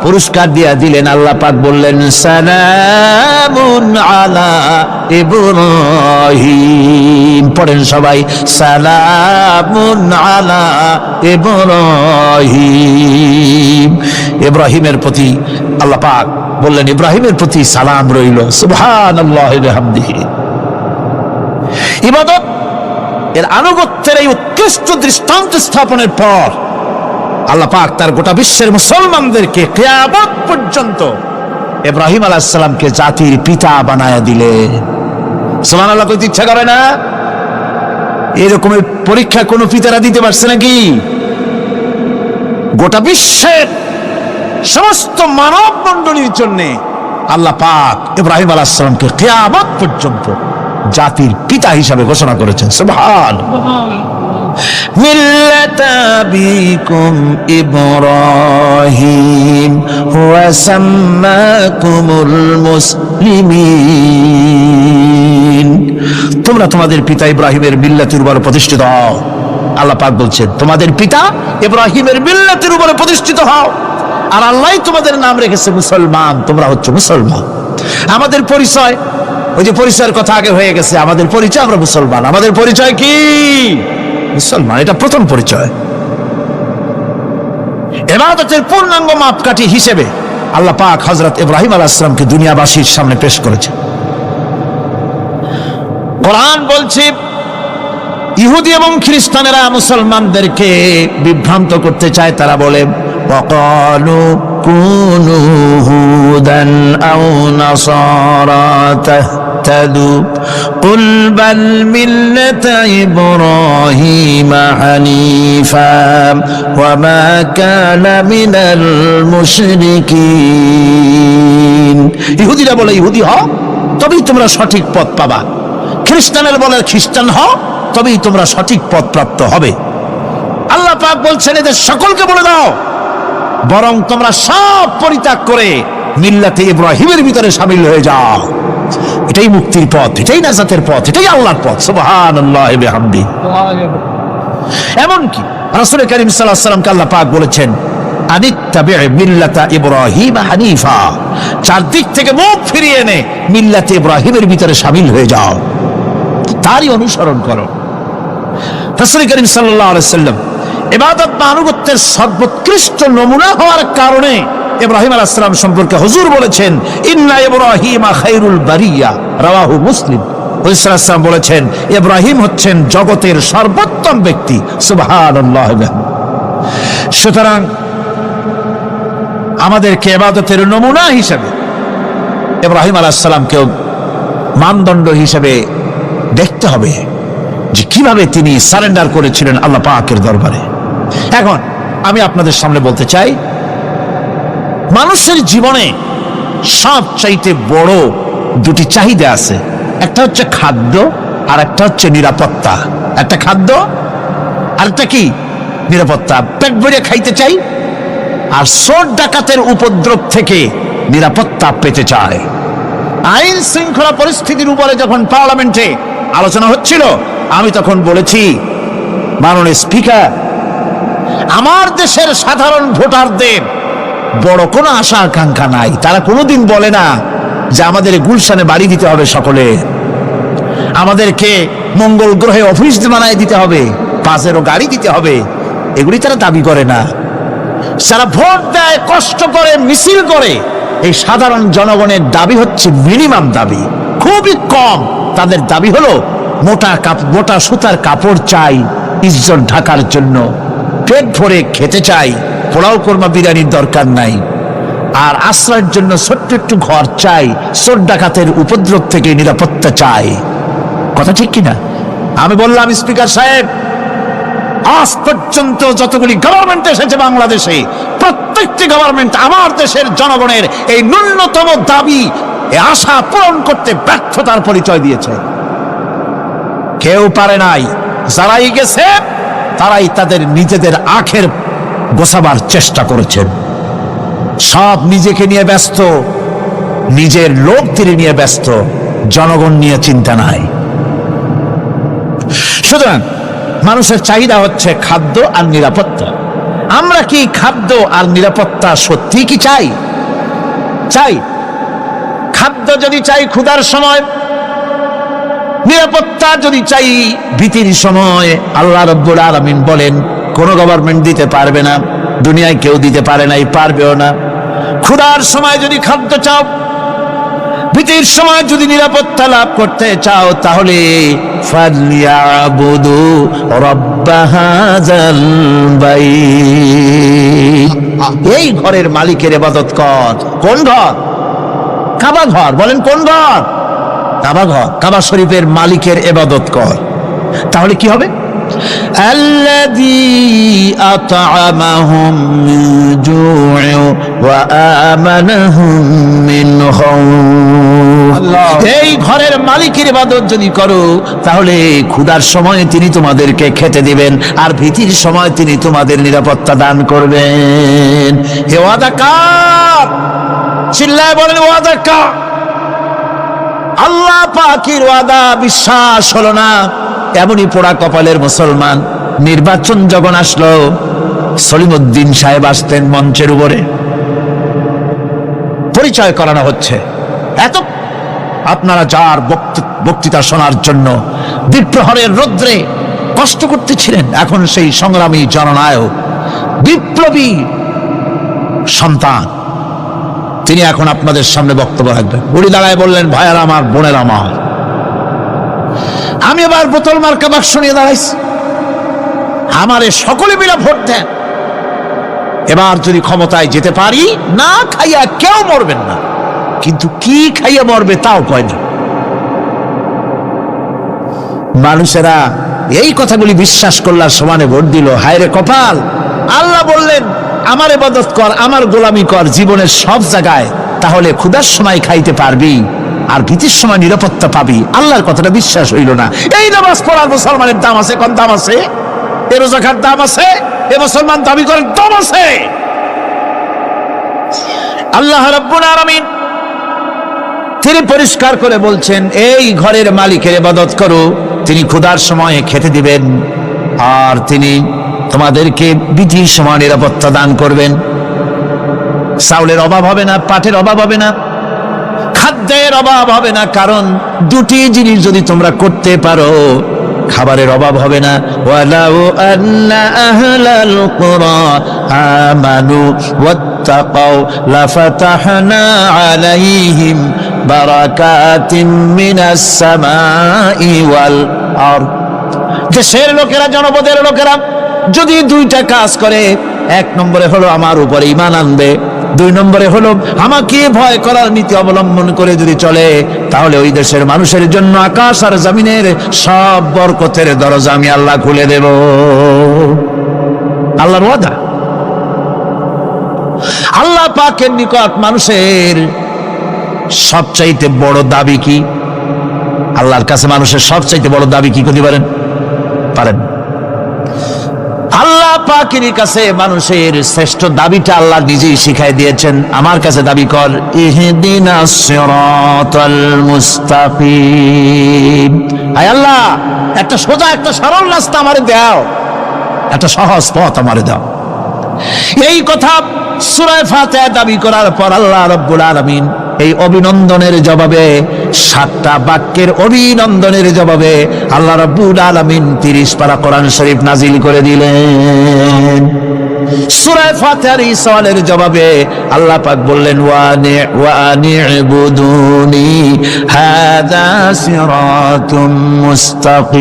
পুরস্কার দিয়া দিলেন। আল্লাহ পাক বললেন সালামুন আলা ইব্রাহিম। পড়েন সবাই, সালামুন আলা ইব্রাহিম। ইব্রাহিমের প্রতি আল্লাহ পাক বললেন ইব্রাহিমের প্রতি সালাম রইল। সুবহানাল্লাহি ওয়া বিহামদিহি। ইবাদত এর আনুগত্যের এই উৎকৃষ্ট দৃষ্টান্ত স্থাপনের পর আল্লাহ পাক তার গোটা বিশ্বের মুসলমানদেরকে কিয়ামত পর্যন্ত ইব্রাহিম আলাইহিস সালামকে জাতির পিতা বানায়া দিলেন। সুবহানাল্লাহ। কইতে ইচ্ছা করে না? এরকম পরীক্ষা কোন পিতারা দিতে পারছে নাকি? গোটা বিশ্বের সমস্ত মানব মণ্ডলীর জন্য আল্লাহ পাক ইব্রাহিম আলাইহিস সালামকে কিয়ামত পর্যন্ত জাতির পিতা হিসাবে ঘোষণা করেছেন। সুবহানাল্লাহ। মিল্লাতা আবিকুম ইব্রাহিম হুয়া সাম্মাকুমুল মুসলিমিন। তোমরা তোমাদের পিতা ইব্রাহিমের মিল্লাতের উপর প্রতিষ্ঠিত হও। আল্লাহ পাক বলছেন তোমাদের পিতা ইব্রাহিমের মিল্লাতের উপর প্রতিষ্ঠিত হও, আর আল্লাহই তোমাদের নাম রেখেছে মুসলমান। তোমরা হচ্ছে মুসলমান। আমাদের পরিচয়, ওই যে পরিচয়ের কথা আগে হয়ে গেছে, আমাদের পরিচয় আমরা মুসলমান। আমাদের পরিচয় কি? মুসলমান। এটা প্রথম পরিচয়। ইবাদতের পূর্ণাঙ্গ মাপকাঠি হিসেবে আল্লাহ পাক হযরত ইব্রাহিম আলাইহিস সালামকে দুনিয়াবাসীর সামনে পেশ করেছেন। কোরআন বলছে ইহুদি এবং খ্রিস্টানেরা মুসলমানদেরকে বিভ্রান্ত করতে চায়। তারা বলে ওয়াকালু কুনু হুদান আও নাসারা তাহতাদু কুল বাল মিল্লাতা ইব্রাহিম হানিফা ওয়া মা কানা মিনাল মুশরিকিন। ইহুদিরা বলে ইহুদি হও তবেই তোমরা সঠিক পথ পাবা, খ্রিস্টানেরা বলে খ্রিস্টান হও তবেই তোমরা সঠিক পথ প্রাপ্ত হবে। আল্লাহ পাক বলছেন এদের সকলকে বলে দাও বরং তোমরা সব পরিত্যাগ করে মিল্লাতে ইব্রাহিমের ভিতরে শামিল হয়ে যাও। এটাই মুক্তির পথ, এটাই নাজাতের পথ, এটাই আল্লাহর পথ। সুবহানাল্লাহি ওয়া বিহামদিহি। এমনকি রাসূল করিম সাল্লাল্লাহু আলাইহি ওয়াসাল্লামকে আল্লাহ পাক বলেছেন আনিত্তাবি' মিল্লাতা ইব্রাহিম হানিফা, চারদিক থেকে মুখ ফিরিয়ে এনে মিল্লাতে ইব্রাহিমের ভিতরে শামিল হয়ে যাও, তারই অনুসরণ করো। রাসূল করিম সাল্লাল্লাহু আলাইহি ওয়াসাল্লাম ইবাদত বা আনুগত্যের সর্বোৎকৃষ্ট নমুনা হওয়ার কারণে ইব্রাহিম আলাইহিস সালাম সম্পর্কে হুজুর বলেছেন ইন্না ইব্রাহিমা খায়রুল বারিয়া, রাওয়াহু মুসলিম। রাসূল সাল্লাল্লাহু আলাইহি ওয়াসাল্লাম বলেছেন ইব্রাহিম হচ্ছেন জগতের সর্বোত্তম ব্যক্তি। সুবহানাল্লাহ। সুতরাং আমাদেরকে ইবাদতের নমুনা হিসেবে ইব্রাহিম আলাইহিস সালামকেও মানদণ্ড হিসেবে দেখতে হবে যে কিভাবে তিনি সারেন্ডার করেছিলেন আল্লাহ পাকের দরবারে। এখন আমি আপনাদের সামনে বলতে চাই মানুষের জীবনে সবচাইতে বড় দুটি চাহিদা আছে, একটা হচ্ছে খাদ্য আর একটা হচ্ছে নিরাপত্তা। একটা খাদ্য আর একটা কি? নিরাপত্তা। পেট ভরে খাইতে চাই আর চোর ডাকাতের উপদ্রব থেকে নিরাপত্তা পেতে চায়। আইন শৃঙ্খলা পরিস্থিতির উপরে যখন পার্লামেন্টে আলোচনা হচ্ছিল আমি তখন বলেছি মাননীয় স্পিকার, আমার দেশের সাধারণ ভোটারদের বড় কোনো আশা আকাঙ্ক্ষা নাই। তারা কোনোদিন বলে না যে আমাদের গুলশানে বাড়ি দিতে হবে, সকলে আমাদেরকে মঙ্গল গ্রহে অফিস বানায় দিতে হবে, পাঁচেরও গাড়ি দিতে হবে, এগুলি তারা দাবি করে না। যারা ভোট দেয়, কষ্ট করে, মিছিল করে, এই সাধারণ জনগণের দাবি হচ্ছে মিনিমাম দাবি, খুবই কম। তাদের দাবি হলো মোটা সুতার কাপড় চাই ইজ্জত ঢাকার জন্য, পেট ভরে খেতে চাই, পোলাও কোরমা বিরিয়ানির দরকার নাই, আর আশ্রয়ের জন্য ছোট্ট একটু ঘর চাই, চোর ডাকাতের উপদ্রব থেকে নিরাপত্তা চাই। কথা ঠিক কিনা? আমি বললাম, স্পিকার সাহেব, আজ পর্যন্ত যতগুলি গভর্নমেন্ট এসেছে বাংলাদেশে, প্রত্যেকটি গভর্নমেন্ট আমার দেশের জনগণের এই ন্যূনতম দাবি, এই আশা পূরণ করতে ব্যর্থতার পরিচয় দিয়েছে। কেউ পারে নাই। যারাই গেছে তারাই তাদের নিজেদের আখের গোছাবার চেষ্টা করেছেন। সব নিজেকে নিয়ে ব্যস্ত, নিজের লোক তিনি নিয়ে ব্যস্ত, জনগণ নিয়ে চিন্তা নাই। সুতরাং মানুষের চাহিদা হচ্ছে খাদ্য আর নিরাপত্তা। আমরা কি খাদ্য আর নিরাপত্তা সত্যি কি চাই? চাই। খাদ্য যদি চাই ক্ষুধার সময়, নিরাপত্তা যদি চাই ভীতির সময়, আল্লাহ রাব্বুল আলামিন বলেন কোন গভর্নমেন্ট দিতে পারবে না, দুনিয়ায় কেউ দিতে পারে নাই, পারবেও না। ক্ষুধার সময় যদি খাদ্য চাও, ভীতির সময় যদি নিরাপত্তা লাভ করতে চাও, তাহলে ফালিয়াবুদু রাব্ব হাযাল বাইত, এই ঘরের মালিকের ইবাদত কর। কোন ঘর? কাবা ঘর। বলেন কোন ঘর? কাবা ঘর। কাবা শরীফের মালিকের ইবাদত কর। তাহলে কি হবে? আল্লাযী আত'আমাহুম মিন জু'ইন ওয়া আমানাহুম মিন খাউফ। এই ঘরের মালিকের ইবাদত যদি করো, তাহলে ক্ষুধার সময় তিনি তোমাদেরকে খেতে দিবেন, আর ভীতির সময় তিনি তোমাদের নিরাপত্তা দান করবেন। হে ওয়াদা কার? চিল্লায় বলেন ওয়াদা কার? আল্লাহ পাকের ওয়াদা বিশ্বাস হলো না, এমনই পোড়া কপালের মুসলমান। নির্বাচন যখন আসলো, সলিমউদ্দিন সাহেব আসতেন মঞ্চের উপরে, পরিচয় করানো হচ্ছে। এত আপনারা যার বক্তৃতা শোনার জন্য দ্বিপ্রহরের রৌদ্রে কষ্ট করতেছিলেন, এখন সেই সংগ্রামী জননায়ক, বিপ্লবী সন্তান, তিনি এখন আপনাদের সামনে বক্তব্য রাখবেন। উনি দাঁড়ায় বললেন, ভাইয়ারা আমার, বোনেরা আমার, আমি এবার বোতল মার্কা বাক্স নিয়ে দাঁড়াইছি, আমারে সকলে মিলে ভোট দেন। এবার যদি ক্ষমতায় যেতে পারি, না খাইয়া কেউ মরবেন না, কিন্তু কি খাইয়া মরবে তাও কয় না। মানুষেরা এই কথাগুলি বিশ্বাস করলার সমানে ভোট দিল। হায় রে কপাল! আল্লাহ বললেন আমার ইবাদত কর, আমার গোলামি কর জীবনের সব জায়গায়, তাহলে ক্ষুধার সময় খাইতে পারবি আর ভীতির সময় নিরাপত্তা পাবি। আল্লাহর কথাটা বিশ্বাস হইল না। এই নামাজ পড়ার মুসলমানের দাম আছে, কোন দাম আছে? এ রোজাকার দাম আছে, এ মুসলমান দাবি করার দাম আছে। আল্লাহ রাব্বুল আলামিন তিনি পরিষ্কার করে বলছেন, এই ঘরের মালিকের ইবাদত করো, তিনি ক্ষুধার সময়ে খেতে দিবেন, আর তিনি তোমাদেরকে ভীতির সময় নিরাপত্তা দান করবেন। চাউলের অভাব হবে না, পাটের অভাব হবে না, খাদ্যের অভাব হবে না, কারণ দুটি জিনিস যদি তোমরা করতে পারো, খাবারের অভাব হবে না। ওয়ালাউ আন্না আহলাল কুরা আমানু ওয়াত্তাকাউ লাফাতাহনা আলাইহিম বারাকাতিম মিনাস সামাই ওয়াল আরদ। দেশের লোকেরা, জনপদের লোকেরা যদি দুইটা কাজ করে, এক নম্বরে হলো আমার উপরে ঈমান আনবে, দুই নম্বরে হলো আমাকে ভয় করার নীতি অবলম্বন করে যদি চলে, তাহলে ওই দেশের মানুষের জন্য আকাশ আর জমিনের সব বরকতের দরজা আমি আল্লাহ খুলে দেব। আল্লাহর ওয়াদা। আল্লাহ পাকের নিকট মানুষের সবচাইতে বড় দাবি কি? আল্লাহর কাছে মানুষের সবচাইতে বড় দাবি কি করতে পারেন? পারেন? আল্লাহ পাকের কাছে মানুষের শ্রেষ্ঠ দাবিটা আল্লাহ নিজেই শিখাই দিয়েছেন। আমার কাছে দাবি কর, ইহদিনাস সিরাতাল মুস্তাকিম। আয় আল্লাহ, একটা সোজা, একটা সরল রাস্তা আমারে দাও, একটা সহজ পথ আমারে দাও। এই কথা সূরা ফাতিহা দাবি করার পর আল্লাহ রাব্বুল আলামিন এই অভিনন্দনের জবাবে, 7টা বাক্যের অভিনন্দনের জবাবে আল্লাহ রাব্বুল আলামিন 30 পারা কোরআন শরীফ নাজিল করে দিলেন। সূরা ফাতিহার এই সওয়ালের জবাবে আল্লাহ পাক বললেন, ওয়া আনি'বুদুনি হাযা সিরাতুম মুস্তাকিম।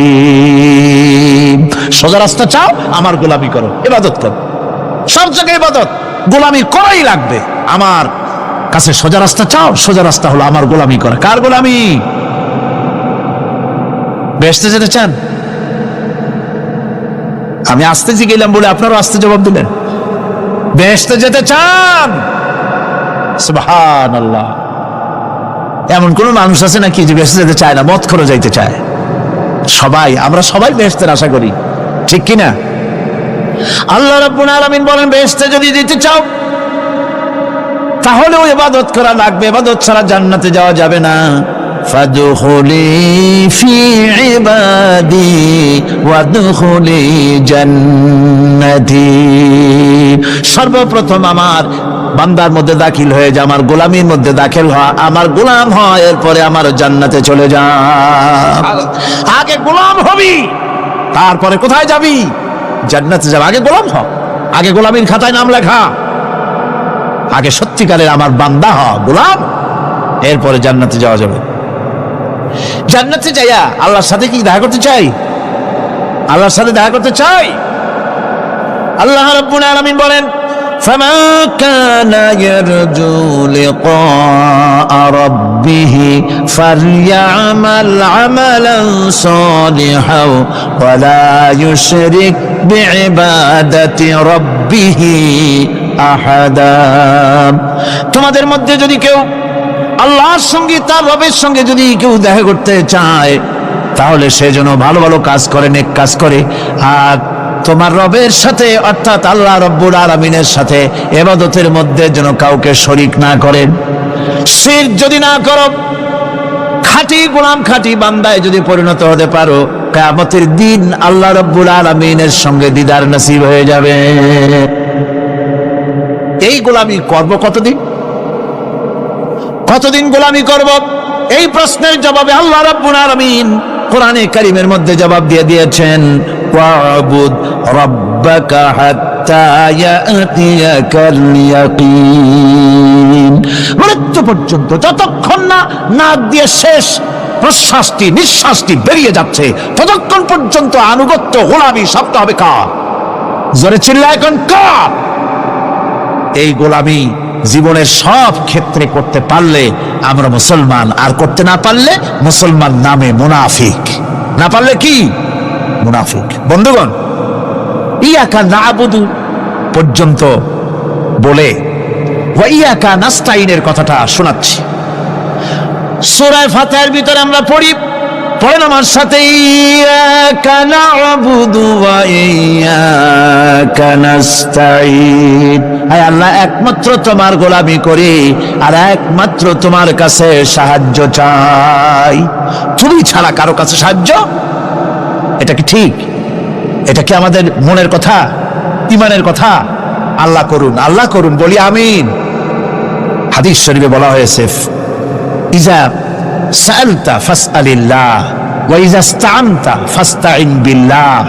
সোজা রাস্তা চাও, আমার গোলামি করো, ইবাদত করো। সব জায়গায় ইবাদত, গোলামি করাই লাগবে। আমার কাছে সোজা রাস্তা চাও, সোজা রাস্তা হলো আমার গোলামি করা। কার গোলামি? বেহেশতে যেতে চান? আমি আস্তে জিগেলাম বলে আপনারাও আস্তে জবাব দিলেন। বেহেশতে যেতে চান? সুবহানাল্লাহ। এমন কোন মানুষ আছে নাকি যে বেহেশতে যেতে চায় না? মত করে যাইতে চায়। সবাই, আমরা সবাই বেহেশতের আশা করি, ঠিক কিনা? আল্লাহ রাব্বুল আলামিন বলেন, বেহেশতে যদি যেতে চাও তাহলেও ইবাদত করা লাগবে, ইবাদত ছাড়া জান্নাতে যাওয়া যাবে না। ফাদখুলি ফি ইবাদি ওয়াদখুলি জান্নাতি। সর্বপ্রথম আমার বান্দার মধ্যে দাখিল হয়ে যা, আমার গোলামির মধ্যে দাখিল হয়, আমার গোলাম হয়, এরপরে আমার জান্নাতে চলে যা। আগে গোলাম হবি, তারপরে কোথায় যাবি? জান্নাতে যাবে। আগে গোলাম হ, আগে গোলামির খাতায় নাম লেখা, আগে সত্যিকারের আমার বান্দা হ, গোলাম, এরপরে জান্নাতে যাওয়া যাবে। জান্নাতে যাইয়া আল্লাহর সাথে কি দেখা করতে চাই? আল্লাহর সাথে দেখা করতে চাই। আল্লাহ রাব্বুল আলামিন বলেন, ফামান কানা ইয়ারজু লিকা রাব্বিহি ফালইআমাল আমালান সালিহান ওয়া লা ইউশরিক বিইবাদাতি রাব্বিহি আহাদা। তোমাদের মধ্যে যদি কেউ আল্লাহর সঙ্গে, তার রবের সঙ্গে যদি কেউ দেখা করতে চায়, তাহলে সে যেন ভালো ভালো কাজ করে, নেক কাজ করে, আর তোমার রবের সাথে অর্থাৎ আল্লাহ রব্বুল আলামিনের সাথে ইবাদতের মধ্যে যেন কাউকে শরীক না করেন। শিরক যদি না করো, খাঁটি গোলাম, খাঁটি বান্দায় যদি পরিণত হতে পারো, কিয়ামতের দিন আল্লাহ রব্বুল আলামিনের সঙ্গে দিদার নসিব হয়ে যাবে। এই গোলামি করব কতদিন? কতদিন গোলামি করব? এই প্রশ্নের জবাবে আল্লাহ রাব্বুল আলামিন কোরআনে কারীমের মধ্যে জবাব দিয়ে দিয়েছেন, ওয়াবুদ রাব্বাকা হাত্তা ইয়াতিয়াকাল ইয়াকিন। মৃত্যু পর্যন্ত, যতক্ষণ না নাক দিয়ে শেষ প্রশ্বাসটি, নিঃশ্বাসটি বেরিয়ে যাচ্ছে, ততক্ষণ পর্যন্ত আনুগত্য, গোলামি শব্দ হবে কার? জোরে চিল্লায় এখন কার? এই গোলামি জীবনের সব ক্ষেত্রে করতে পারলে আমরা মুসলমান, আর করতে না পারলে মুসলমান নামে মুনাফিক। না পারলে কি? মুনাফিক। বন্ধুগণ, ইয়াকা না'বুদু পর্যন্ত বলে ওয়া ইয়াকা নাস্তাইনের কথাটা শোনাচ্ছি। সূরা ফাতিহার ভিতরে আমরা পড়ি, পড়েন আমার সাথে, ইয়াকা না'বুদু ওয়া ইয়াকা নাস্তাইন। হায় আল্লাহ, একমাত্র তোমার গোলামি করি আর একমাত্র তোমার কাছে সাহায্য চাই। তুমি ছাড়া কারো কাছে সাহায্য? এটা কি ঠিক? এটা কি আমাদের মনের কথা, ঈমানের কথা? আল্লাহ করুন, আল্লাহ করুন, বলি আমিন। হাদিস শরীফে বলা হয়েছে, ইজা সাআলতা ফাসআলিল্লাহ ওয়া ইজা ইসতাআনতা ফাসতাইন বিল্লাহ।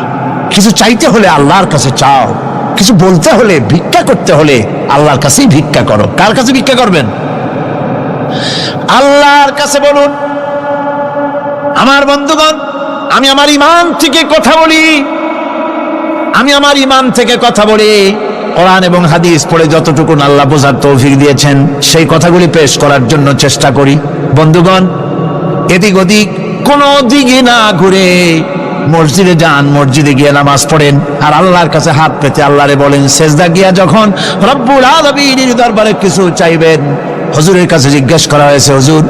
কিছু চাইতে হলে আল্লাহর কাছে চাও, কিছু বলতে হলে, ভিক্ষা করতে হলে আল্লাহর কাছেই ভিক্ষা করো। কার কাছে ভিক্ষা করবেন? আল্লাহর কাছে বলুন। আমার বন্ধুগণ, আমি আমার ঈমান থেকে কথা বলি, আমি আমার ঈমান থেকে কথা বলি। কোরআন এবং হাদিস পড়ে যতটুকু আল্লাহ বোঝার তৌফিক দিয়েছেন, সেই কথাগুলি পেশ করার জন্য চেষ্টা করি। বন্ধুগণ, এদিক ওদিক কোনো দিকে না ঘুরে মসজিদে যান, মসজিদে গিয়ে নামাজ পড়েন, আর আল্লাহর কাছে হাত পেতে আল্লাহরে বলেন। সেজদা গিয়া যখন রব্বুল আলামিনের দরবারে কিছু চাইবেন, হুজুরের কাছে জিজ্ঞেস করা হয়েছে, হুজুর,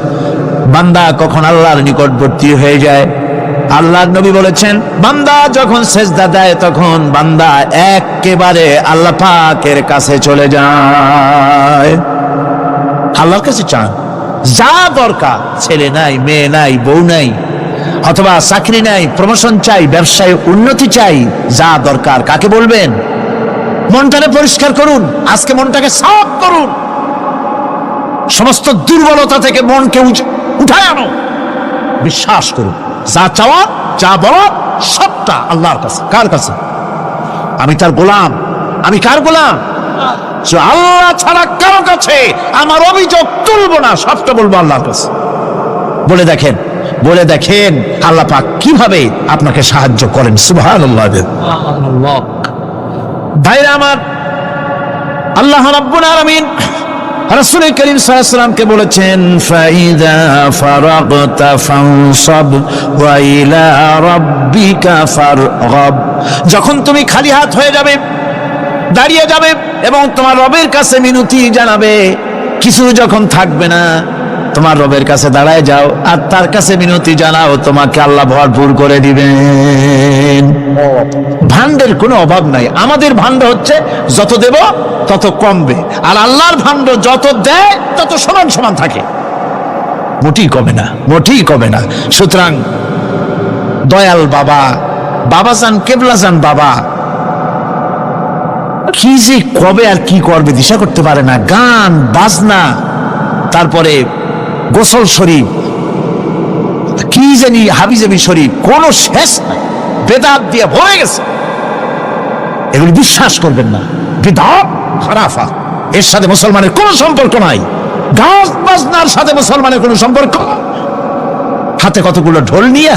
বান্দা কখন আল্লাহর নিকটবর্তী হয়ে যায়? আল্লাহর নবী বলেছেন, বান্দা যখন সেজদা দেয় তখন বান্দা একেবারে আল্লাহ পাকের কাছে চলে যায়। আল্লাহর কাছে চান, যা দরকার, ছেলে নাই, মেয়ে নাই, বউ নাই, অথবা চাকরি নাই, প্রমোশন চাই, ব্যবসায় উন্নতি চাই, যা দরকার কাকে বলবেন? মনটাকে পরিষ্কার করুন, আজকে মনটাকে সাফ করুন, সমস্ত দুর্বলতা থেকে মনকে উঠায় আনো। বিশ্বাস করুন, যা চাওয়া যা বলা সবটা আল্লাহর কাছে। কার কাছে? আমি তার গোলাম। আমি কার গোলাম? আল্লাহ ছাড়া কারো কাছে আমার অভিযোগ তুলবো না, সবটা বলবো আল্লাহর কাছে। বলে দেখেন, বলে দেখেন আল্লাহ পাক কিভাবে আপনাকে সাহায্য করেন। সুবহানাল্লাহ। ভাইরা আমার, আল্লাহ রাব্বুল আলামিন রাসূল করিম সাল্লাল্লাহু আলাইহি ওয়াসাল্লামকে বলেছেন, ফাইদা ফারাগতা ফানসাব ওয়া ইলা রাব্বিকা ফারগাব। যখন তুমি খালি হাত হয়ে যাবে, দাঁড়িয়ে যাবে এবং তোমার রবের কাছে মিনতি জানাবে, কিছু যখন থাকবে না, তোমার রবের কাছে দাঁড়ায় যাও আর তার কাছে মিনতি জানাও, তোমাকে আল্লাহ ভরপুর করে দিবেন। ভান্ডের কোনো অভাব নাই। আমাদের ভান্ড হচ্ছে যত দেব তত কমবে, আর আল্লাহর ভান্ড যত দেয় তত সমান সমান থাকে, মোটেই কমে না, মোটেই কমে না। সুতরাং দয়াল বাবা, বাবাজান, কেবলাজান বাবা কি যে কবে আর কি করবে দিশা করতে পারে না। গান বাজনা, তারপরে গোসল শরীফ, কি জানি হাবিজাবি শরীফ, কোন শেষ নাই, বেদাত দিয়ে ভরে গেছে। এগুলি বিশ্বাস করবেন না, বিদআত খারাফা, এর সাথে মুসলমানের কোনো সম্পর্ক নাই। গান বাজনার সাথে মুসলমানের কোনো সম্পর্ক। হাতে কতগুলো ঢোল নিয়ে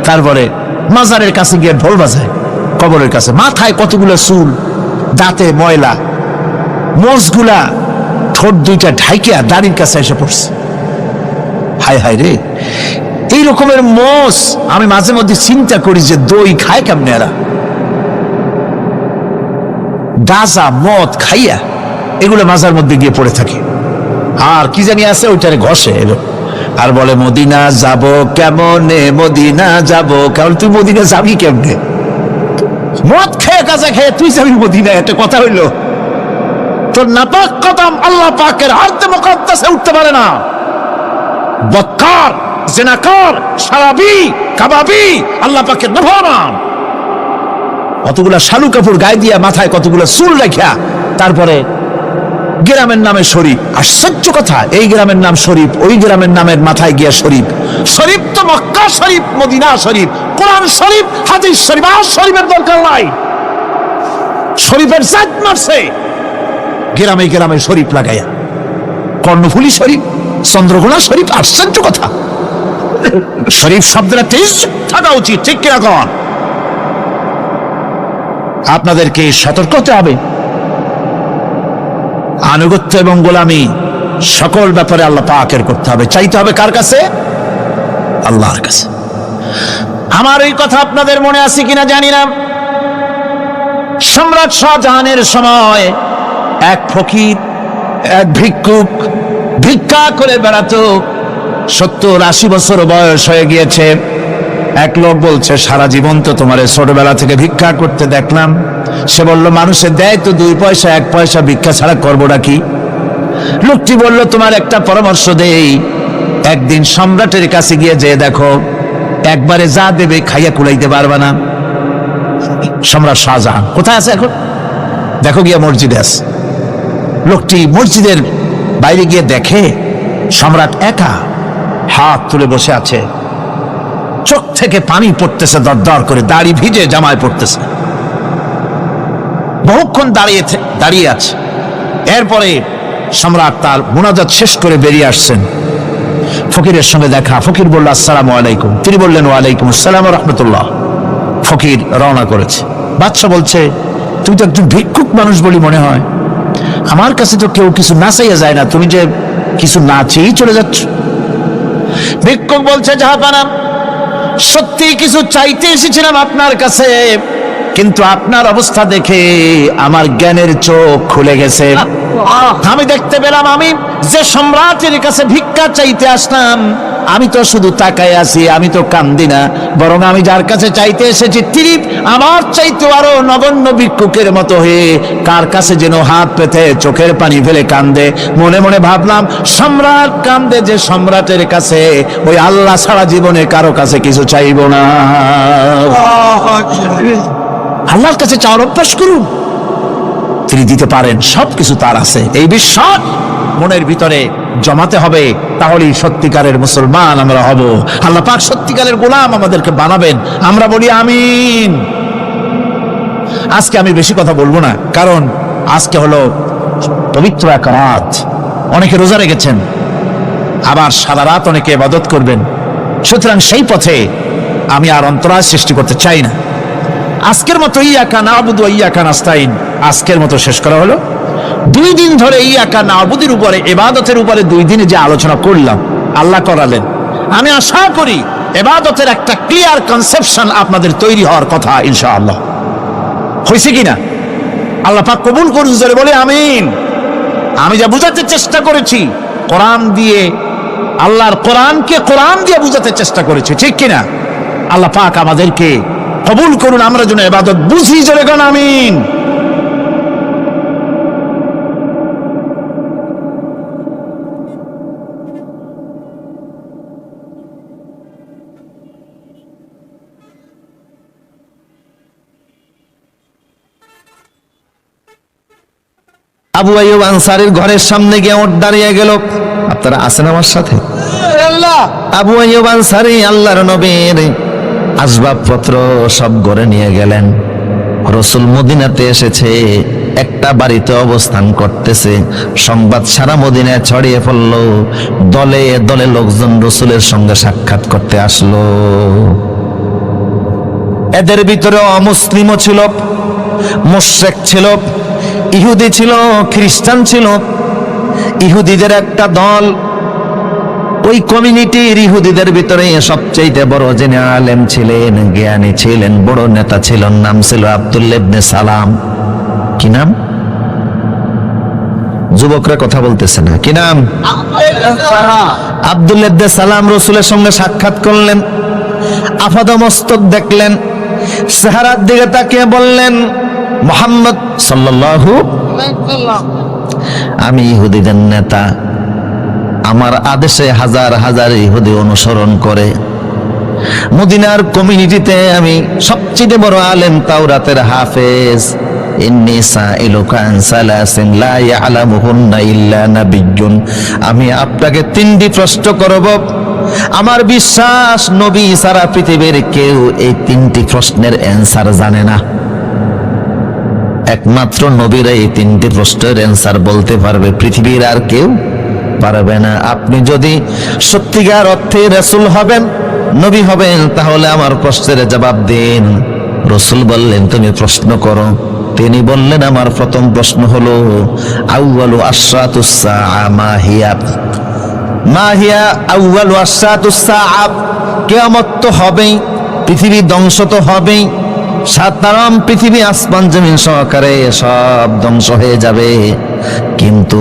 তারপরে মাজারের কাছে গিয়ে ঢোল বাজায়, কবরের কাছে, মাথায় কতগুলো চুল, দাঁতে ময়লা, মোষগুলা ঠোঁট দুইটা ঢাইকিয়া দাড়ির কাছে এসে পড়ছে। হায় হায় রে, এই রকমের মোষ আমি মাঝে মধ্যে চিন্তা করি যে দই খায় কেমনে এরা, গাঁজা মদ খাইয়া এগুলো মাজার মধ্যে গিয়ে পড়ে থাকে। আর কি জানি আছে ওইটারে ঘষে এলো আর বলে মদিনা যাব কেমনে, মদিনা যাব কেমন। তুই মদিনা যাবি কেমনে? মদ খেয়ে গাঁজা খেয়ে তুই যাবি মদিনা? একটা কথা হইলো? তোর নাপাক কদম আল্লাহ পাকের আরদে মুকাদ্দাসে উঠতে পারে না। বদকার, জিনাকার, শারাবি, কাবাবি আল্লাহ পাকের নাফরমান। কতগুলা শালু কাপড় গায়ে দিয়া, মাথায় কতগুলা চুল রাখিয়া, তারপরে গ্রামের নামে শরীফ। আশ্চর্য কথা, এই গ্রামের নাম শরীফ, ওই গ্রামের নামের মাথায় গিয়া শরীফ। শরীফ তো মক্কা শরীফ, মদিনা শরীফ, কোরআন শরীফ, হাদিস শরীফ। আর শরীফের দরকার নাই। শরীফের জাত মারছে গ্রামে গ্রামে শরীফ লাগাইয়া। কর্ণফুলী শরীফ, চন্দ্রকোনা শরীফ। আশ্চর্য কথা, শরীফ শব্দটা তেজ থাকা উচিত, ঠিক কিনা কন? আপনাদেরকে সতর্ক হতে হবে। আনুগত্য এবং গোলামি সকল ব্যাপারে আল্লাহ পাকের করতে হবে। চাইতে হবে কার কাছে? আল্লাহর কাছে। আমার এই কথা আপনাদের মনে আছে কিনা জানি না। সম্রাট শাহজাহানের সময় এক ফকির, এক ভিক্ষুক ভিক্ষা করে বেড়াতো। 70-80 বছর বয়স হয়ে গিয়েছে। এক লোক বলছে, সারা জীবন তো তোমার ছোটবেলা থেকে ভিক্ষা করতে দেখলাম। সে বলল, মানুষে দেয় তো 2 পয়সা, 1 পয়সা, ভিক্ষা ছাড়া করবোটা কি? লোকটি বলল, তোমার একটা পরামর্শ দেই, একদিন সম্রাটের কাছে গিয়ে যে দেখো, একবারে যা দেবে খাইয়া কুলাইতে পারবা না। সম্রাট শাহজাহান কোথায় আছে এখন? দেখো গিয়া মসজিদে আছে। লোকটি মসজিদের বাইরে গিয়ে দেখে সম্রাট একা হাত তুলে বসে আছে, চোখ থেকে পানি পড়তেছে দরদর করে, দাড়ি ভিজে জামায় পড়তেছে, বহুক্ষণ দাঁড়িয়ে আছে। এরপরে সম্রাট তার মুনাজাত শেষ করে বেরিয়ে আসছেন। ফকিরের সঙ্গে দেখা। ফকির বলল, আসসালামু আলাইকুম। তিনি বললেন, ওয়ালাইকুম আসসালাম ওয়া রাহমাতুল্লাহ। ফকির রওনা করেছে। বাদশা বলছে, তুমি তো একজন ভিক্ষুক মানুষ বলি মনে হয়, আমার কাছে তো কেউ কিছু না চাইয়া যায় না, তুমি যে কিছু না চেয়েই চলে যাচ্ছ। ভিক্ষুক বলছে, জাহাপানা, সত্যি কিছু চাইতে এসেছিলাম আপনার কাছে, কিন্তু আপনার অবস্থা দেখে আমার জ্ঞানের চোখ খুলে গেছে। আমি দেখতে পেলাম, আমি যে সম্রাটের কাছে ভিক্ষা চাইতে আসলাম, আমি তো শুধু তাকায় আছি, আমি তো কান্দি না, বরং আমি যার কাছে চাইতে এসেছি তিনি আমার চাইতে আরো নগণ্য ভিক্ষুকের মতো হয়ে কার কাছে যেন হাত পেতে চোখের পানি ফেলে কান্দে। মনে মনে ভাবলাম, সম্রাট কান্দে যে সম্রাটের কাছে, ওই আল্লাহ সারা জীবনে কারো কাছে কিছু চাইব না। আল্লাহর কাছে চাওয়ার অভ্যাস করুন। তিনি দিতে পারেন, সবকিছু তার আছে। এই বিশ্বাস মনের ভিতরে জমাতে হবে, তাহলেই সত্যিকারের মুসলমান আমরা হব। আল্লাহ পাক সত্যিকারের গোলাম আমাদেরকে বানাবেন। আমরা বলি আমিন। আজকে আমি বেশি কথা বলবো না, কারণ আজকে হলো পবিত্র এক রাত। অনেকে রোজা রেখেছেন, আবার সারা রাত অনেকে ইবাদত করবেন। সুতরাং সেই পথে আমি আর অন্তরায় সৃষ্টি করতে চাই না। আজকের মতো ইয়াকা নাবুদু ওয়া ইয়াকা নাস্তাইন আজকের মতো শেষ করা হলো। 2 দিন ধরে ইয়াকা নাবুদের উপরে, ইবাদতের উপরে 2 দিনে যে আলোচনা করলাম, আল্লাহ করালেন। আমি আশা করি ইবাদতের একটা ক্লিয়ার কনসেপশন আপনাদের তৈরি হওয়ার কথা ইনশাআল্লাহ। হয়েছে কিনা? আল্লাহ পাক কবুল করুন, জোরে বলে আমিন। আমি যা বুঝাতে চেষ্টা করেছি কোরআন দিয়ে, আল্লাহর কোরআনকে কোরআন দিয়ে বুঝাতে চেষ্টা করেছি, ঠিক কিনা? আল্লাহ পাক আমাদেরকে কবুল করুন, আমরা যেন ইবাদত বুঝি, জোরে কোন আমিন। আবু আইয়ুব আনসারীর ঘরের সামনে গিয়ে ওঠ দাঁড়িয়ে গেল। আপনারা আছেন আমার সাথে? আবু আইয়ুব আনসারী আল্লাহর নবীর আসবাবপত্র সব ঘরে নিয়ে গেলেন। রাসূল মদিনাতে এসেছে, একটা বাড়িতে অবস্থান করতেছে। সংবাদ সারা মদিনায় ছড়িয়ে পড়ল। দলে দলে লোকজন রাসূলের সঙ্গে সাক্ষাৎ করতে আসলো। এদের ভিতরে অমুসলিমও ছিল, মুশরিক ছিল, ইহুদি ছিল, খ্রিস্টান ছিল। ইহুদিদের একটা দল, ওই কমিউনিটির ইহুদিদের ভিতরে সবচেয়ে বড় যিনি আলেম ছিলেন, জ্ঞানী ছিলেন, বড় নেতা ছিলেন, নাম ছিল আব্দুল্লাহ ইবনে সালাম। কি নাম? যুবকরা কথা বলতেছে না, কি নাম? আব্দুল্লাহ ইবনে সালাম রাসূলের সঙ্গে সাক্ষাৎ করলেন। আপাদমস্তক দেখলেন, চেহারার দিকে তাকিয়ে বললেন, মুহাম্মদ সাল্লাল্লাহু, আমি ইহুদিদের নেতা, আমার আদেশে হাজার হাজার ইহুদি অনুসরণ করে। মদিনার কমিউনিটিতে আমি সবচেয়ে বড় আলেম, তাওরাতের হাফেজ। ইন্নী সাইলুকা আন সালাসিন লা ইয়ালামুহুন্না ইল্লা নাবিয়্যুন। আমি আপনাকে 3টি প্রশ্ন করব, আমার বিশ্বাস নবী সারা পৃথিবীর কেউ এই 3টি প্রশ্নের অ্যানসার জানে না। একমাত্র নবীরা এই 3টি প্রশ্নের অ্যানসার বলতে পারবে, পৃথিবীর আর কেউ পারবে না। আপনি যদি সত্যিকার অর্থে রাসূল হবেন, নবী হবেন, তাহলে আমার প্রশ্নের জবাব দিন। রাসূল বললেন, তুমি প্রশ্ন করো। তিনি বললেন, আমার প্রথম প্রশ্ন হলো, আউয়ালু আশরাতুস সাআ মা হিয়া? মা হিয়া আউয়ালু আশরাতুস সাআ? কিয়ামত তো হবেই, পৃথিবী ধ্বংস তো হবেই, সাধারণ পৃথিবী আসমান জমিন সহকারে সব ধ্বংস হয়ে যাবে। কিন্তু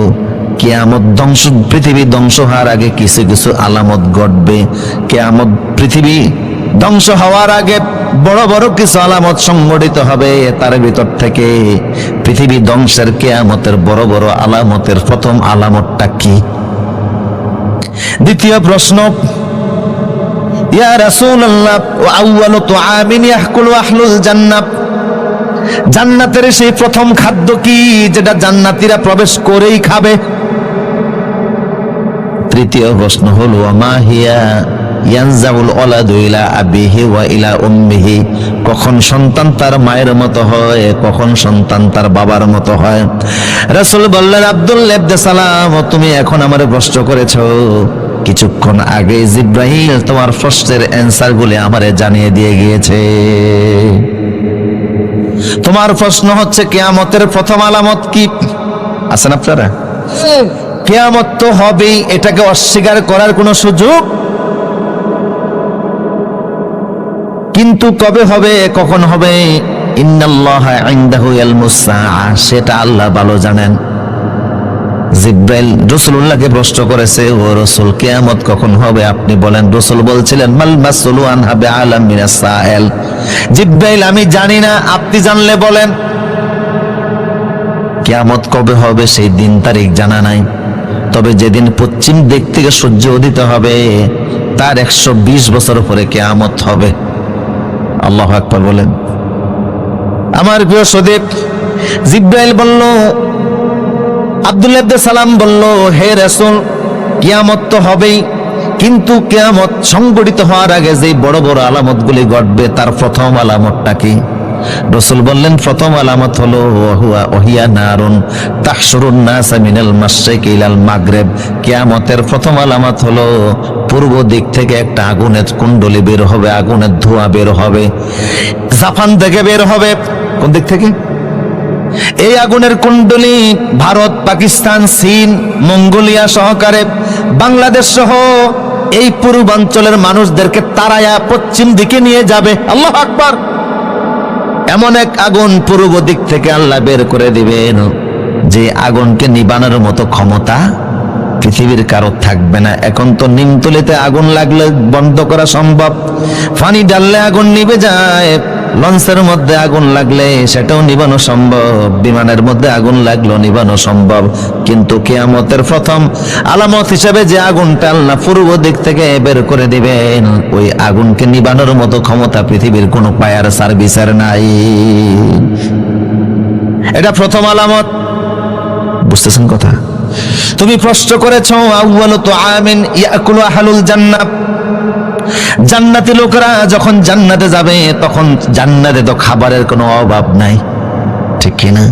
কিয়ামত ধ্বংস, পৃথিবী ধ্বংস হওয়ার আগে কিছু কিছু আলামত ঘটবে। কিয়ামত পৃথিবী ধ্বংস হওয়ার আগে বড় বড় কিছু আলামত সংঘটিত হবে। তার ভিতর থেকে পৃথিবী ধ্বংসের কিয়ামতের বড় বড় আলামতের প্রথম আলামতটা কি? দ্বিতীয় প্রশ্ন, ইয়া রাসূলুল্লাহ, আউয়ালু তুআমিন ইয়াকুলু আহলুল জান্নাহ? জান্নাতের সেই প্রথম খাদ্য কি, যেটা জান্নাতীরা প্রবেশ করেই খাবে? তৃতীয় প্রশ্ন হলো, মা হিয়া ইয়ানজাউল ওয়ালাদু ইলা আবিহি ওয়া ইলা উম্মিহি? কখন সন্তান তার মায়ের মতো হয়, কখন সন্তান তার বাবার মতো হয়? রাসূল বললেন, আব্দুল্লাহ ইবনে সালাম, তুমি এখন আমারে প্রশ্ন করেছো, কিছুক্ষণ আগে জিব্রাইল তোমার প্রশ্নের অ্যানসার গুলি আমারে জানিয়ে দিয়ে গিয়েছে। তোমার প্রশ্ন হচ্ছে কিয়ামতের প্রথম আলামত কি? আছেন আপনারা? কিয়ামত তো হবেই, এটাকে অস্বীকার করার কোনো সুযোগ, কিন্তু কবে হবে, কখন হবে? ইন্নাল্লাহা ইনদাহু ইলমুস সাআ, সেটা আল্লাহ ভালো জানেন। জিব্রাইল রাসূলুল্লাহকে প্রশ্ন করেছে, ও রাসূল, কিয়ামত কখন হবে আপনি বলেন। রাসূল বলছিলেন, মাল মাসউলু আনহা বিআলাম মিনাস সাইল। জিব্রাইল, আমি জানি না, আপনি জানলে বলেন। কিয়ামত কবে হবে সেই দিন তারিখ জানা নাই, তবে যেদিন পশ্চিম দিক থেকে সূর্য উদিত হবে তার 120 বছর পরে কিয়ামত হবে। আল্লাহু আকবার বলেন। আমার প্রিয় সদীপ, জিব্রাইল বলল, আব্দুল্লাহ ইবনে সালাম বলল, হে রাসূল, কিয়ামত তো হবেই, কিন্তু কিয়ামত সংগঠিত হওয়ার আগে যে বড় বড় আলামতগুলি ঘটবে তার প্রথম আলামতটা কি? রাসূল বললেন, প্রথম আলামত হলো ওহিয়া নারুন তাহশুরুন নাস মিনাল মাশরিকি ইলাল মাগরিব। কিয়ামতের প্রথম আলামত হলো পূর্ব দিক থেকে একটা আগুনের কুণ্ডলী বের হবে, আগুনের ধোঁয়া বের হবে, জাপান থেকে বের হবে। কোন দিক থেকে? এই আগুনের কুণ্ডলী ভারত, পাকিস্তান, চীন, মঙ্গোলিয়া সহকারে বাংলাদেশ সহ এই পূর্বাঞ্চলের মানুষদেরকে তাড়ায়া পশ্চিম দিকে নিয়ে যাবে। আল্লাহু আকবার। এমন এক আগুন পূর্ব দিক থেকে আল্লাহ বের করে দিবেন যে আগুনকে নিবানোর মতো ক্ষমতা পৃথিবীর কারো থাকবে না। এখন তো নিমতলিতে আগুন লাগলে বন্ধ করা সম্ভব, পানি ডাললে আগুন নিভে যায়, লঞ্চের মধ্যে আগুন লাগলে সেটাও নিবানো সম্ভব, বিমানের মধ্যে আগুন লাগলো নিবানো সম্ভব। কিন্তু কিয়ামতের প্রথম আলামত হিসেবে যে আগুনটা আল্লাহ পূর্ব দিক থেকে বের করে দিবেন, ওই আগুনকে নিবানোর মতো ক্ষমতা পৃথিবীর কোনো ফায়ার সার্ভিসের নাই। এটা প্রথম আলামত। বুঝতেছেন কথা? তুমি প্রশ্ন করেছো, আউয়ালু তুআমিন ইয়াকুলু আহলুল জান্নাহ, জান্নাতি লোকেরা যখন জান্নাতে যাবে তখন জান্নাতে তো খাবারের কোনো অভাব নাই, ঠিক কি না?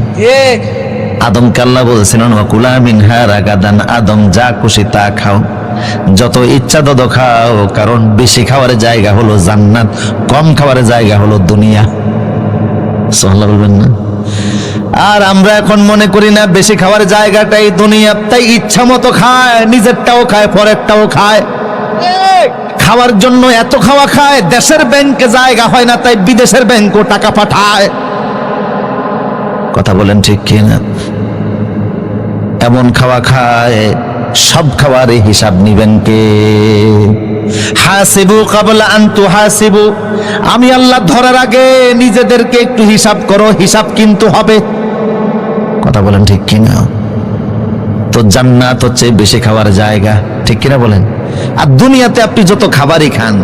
আদমকে আল্লাহ বলছিলেন, ওয়াকুলা মিনহা রাগাদান, আদম যা খুশি তা খাও, যত ইচ্ছা তত খাও, কারণ বেশি খাওয়ার জায়গা হলো জান্নাত, কম খাওয়ার জায়গা হলো দুনিয়া। সুবহানাল্লাহ বলবেন না? আর আমরা এখন মনে করি না বেশি খাওয়ার জায়গাটাই দুনিয়া, তাই ইচ্ছা মতো খায়, নিজেরটাও খায়, পরেরটাও খায়। খাওয়ার জন্য এত খাওয়া খায়, দেশের ব্যাংকে জায়গা হয় না, তাই বিদেশের ব্যাংকও টাকা পাঠায়। কথা বলেন ঠিক কি না? এমন খাওয়া খায়, সব খাওয়ারই হিসাব নিবেন কে? হাসিবু ক্বাবলা আন তুহাসিবু, আমি আল্লাহ ধরার আগে নিজেদেরকে একটু হিসাব করো, হিসাব কিন্তু হবে। কথা বলেন ঠিক কিনা? তো জান্নাত হচ্ছে বেশি খাওয়ার জায়গা, ঠিক কিনা বলেন? আর দুনিয়াতে আপনি যত খাবারই খান,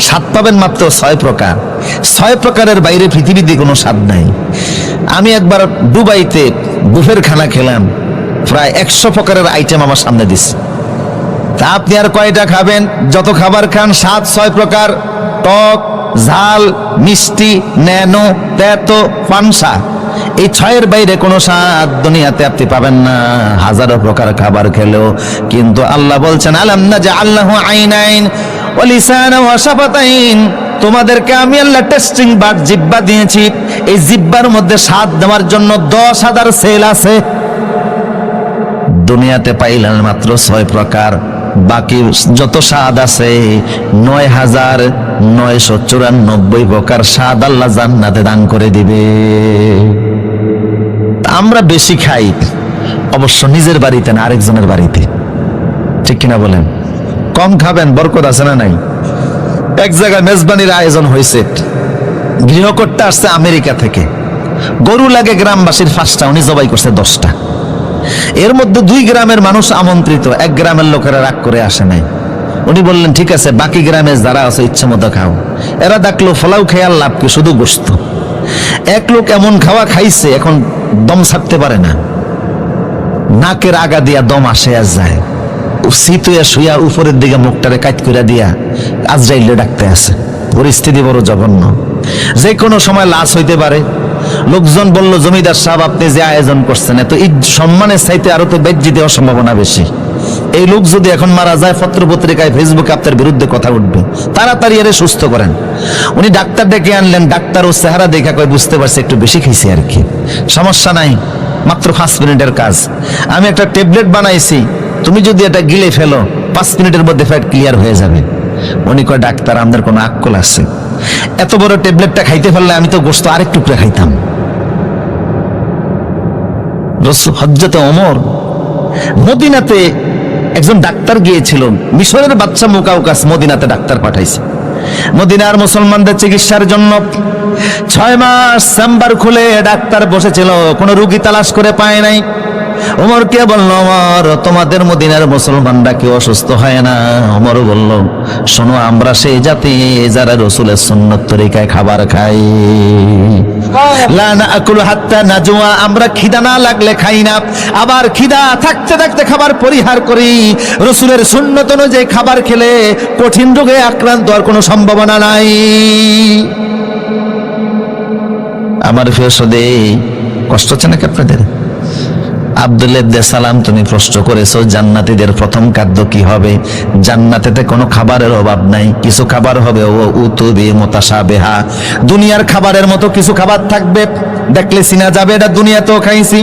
স্বাদ পাবেন মাত্র 6 প্রকার। 6 প্রকারের বাইরে পৃথিবীতে কোনো স্বাদ নাই। আমি একবার দুবাইতে বুফের খানা খেলাম, প্রায় 100 প্রকারের আইটেম আমার সামনে দিচ্ছে। তা আপনি আর কয়টা খাবেন? যত খাবার খান স্বাদ 6 প্রকার, টক, ঝাল, মিষ্টি, ন্যানো, তেতো, পানসা। এই 6-এর বাইরে কোনো স্বাদ দুনিয়াতে আপনি পাবেন না, হাজারো প্রকার খাবার খেলেও। কিন্তু আল্লাহ বলছেন, আলাম নাজআল লাহু আইনাইন ওয়া লিসানান ওয়া শাফাতাইন, তোমাদেরকে আমি আল্লাহ টেস্টিং বার্ড, জিহ্বা দিয়েছি। এই জিহ্বার মধ্যে স্বাদ দেওয়ার জন্য 10,000 সেল আছে। দুনিয়াতে পাইলেন মাত্র 6 প্রকার, বাকি যত স্বাদ আছে 9,994 প্রকার স্বাদ আল্লাহ জান্নাতে দান করে দিবে। আমরা বেশি খাই অবশ্য নিজের বাড়িতে না, আরেকজনের বাড়িতে, ঠিক কিনা বলেন? কম খাবেন, বরকত আছে না নাই? এক জায়গায় মেজবানির আয়োজন হয়েছে, গৃহকর্তা আসছে আমেরিকা থেকে, গরু লাগে গ্রামবাসীর 5টা, উনি জবাই করছে 10টা। এর মধ্যে 2 গ্রামের মানুষ আমন্ত্রিত, 1 গ্রামের লোকেরা রাগ করে আসে নাই। উনি বললেন, ঠিক আছে, বাকি গ্রামে যারা আছে ইচ্ছে মতো খাও। এরা ডাকলো, ফলাও খেয়াল লাভ কি, শুধু গোশত। এক লোক এমন খাওয়া খাইছে, এখন দম ছাড়তে পারে না, নাকের আগা দিয়া দম আসে আর যায়, শীতুয়া শুয়া উপরের দিকে মুখটারে কাট করে দিয়া আজরাইলে ডাকতে আছে। পরিস্থিতি বড় জঘন্য, যে কোনো সময় লাশ হইতে পারে। লোকজন বলল, জমিদার সাহেব আপনি যে আয়োজন করছেন, এত সম্মানের চাইতে আরো তো বেজ্জি দেওয়ার সম্ভাবনা বেশি। এই লোক যদি এখন মারা যায়, পত্র পত্রিকায়, ফেসবুকে আপনার বিরুদ্ধে কথা উঠবে, তাড়াতাড়ি এর সুস্থ করেন। উনি ডাক্তার ডেকে আনলেন, ডাক্তার ও চেহারা দেখা কয় বুঝতে পারছে একটু বেশি খাইছে আর কি, সমস্যা নাই, মাত্র 5 মিনিটের কাজ। আমি একটা ট্যাবলেট বানাইছি, তুমি যদি এটা গিলে ফেলো 5 মিনিটের মধ্যে ফ্যাট ক্লিয়ার হয়ে যাবে। উনি কয়, ডাক্তার আমাদের কোনো আক্কল আছে? এত বড় ট্যাবলেটটা খাইতে পারলে আমি তো গোশত আরেক টুকরা খাইতাম। হযরত ওমর মদিনাতে একজন ডাক্তার গিয়েছিল, মিশরের বাদশা মুকাউকাস মদিনাতে ডাক্তার পাঠাইছে মদিনার মুসলমানদের চিকিৎসার জন্য। 6 মাস চেম্বার খুলে ডাক্তার বসেছিল, কোনো রোগী তালাশ করে পায় নাই। ওমরকে বলল, ওমর, তোমাদের মদিনার মুসলমানরা কেউ অসুস্থ হয় না? ওমর বলল, শোনো, আমরা সেই জাতি যারা রাসূলের সুন্নত তরিকায় খাবার খাই। লা নাকুলু হাত্তা নাজুয়া, আমরা খিদা না লাগলে খাই না, আবার খিদা থাকতে থাকতে খাবার পরিহার করি। রাসূলের সুন্নত অনুযায়ী খাবার খেলে কঠিন রোগে আক্রান্ত হওয়ার কোনো সম্ভাবনা নাই। আমার ফেরশদে কষ্ট হচ্ছে নাকি আপনাদের? আব্দুল্লাহ ইবনে সালাম, তুমি প্রশ্ন করেছো জান্নাতীদের প্রথম খাদ্য কি হবে? জান্নাতেতে কোনো খাবারের অভাব নাই, কিছু খাবার হবে ও উতুবি মুতাশাবিহা, দুনিয়ার খাবারের মতো কিছু খাবার থাকবে, দেখলে চিনা যাবে এটা দুনিয়াতেও খাইছি।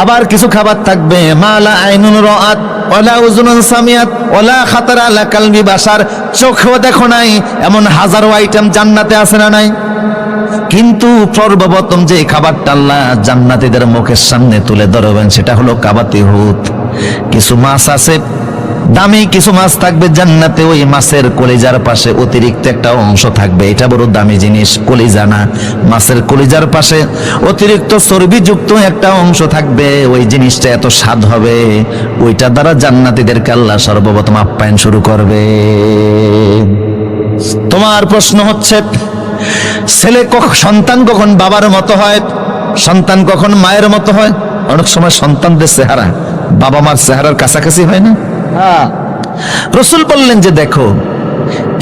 আবার কিছু খাবার থাকবে মালা আইনুন রাআত ওয়ালা উযুনুন সামিআত ওয়ালা খাতারা আলা কালবি বাশার, চোখেও দেখো নাই এমন হাজারো আইটেম জান্নাতে আছে না নাই? কিন্তু সর্বপ্রথম যে খাবারটা আল্লাহ জান্নাতীদের মুখের সামনে তুলে ধরবেন সেটা হলো কাবাতি হুত। কিছু মাছ আছে, দামি কিছু মাছ থাকবে জান্নাতে, ওই মাছের কলিজার পাশে অতিরিক্ত একটা অংশ থাকবে, এটা বড় দামি জিনিস, কলিজা না, মাছের কলিজার পাশে অতিরিক্ত চর্বিযুক্ত একটা অংশ থাকবে, ওই জিনিসটা এত স্বাদ হবে, ওইটা দ্বারা জান্নাতীদেরকে আল্লাহ সর্বপ্রথম আপ্যায়ন শুরু করবে। তোমার প্রশ্ন হচ্ছে, সন্তান কখন বাবার মতো হয়, সন্তান কখন মায়ের মতো হয়? অনেক সময় সন্তানদের চেহারা বাবা মার চেহারার কাছাকাছি হয় না? রাসূল বললেন যে দেখো,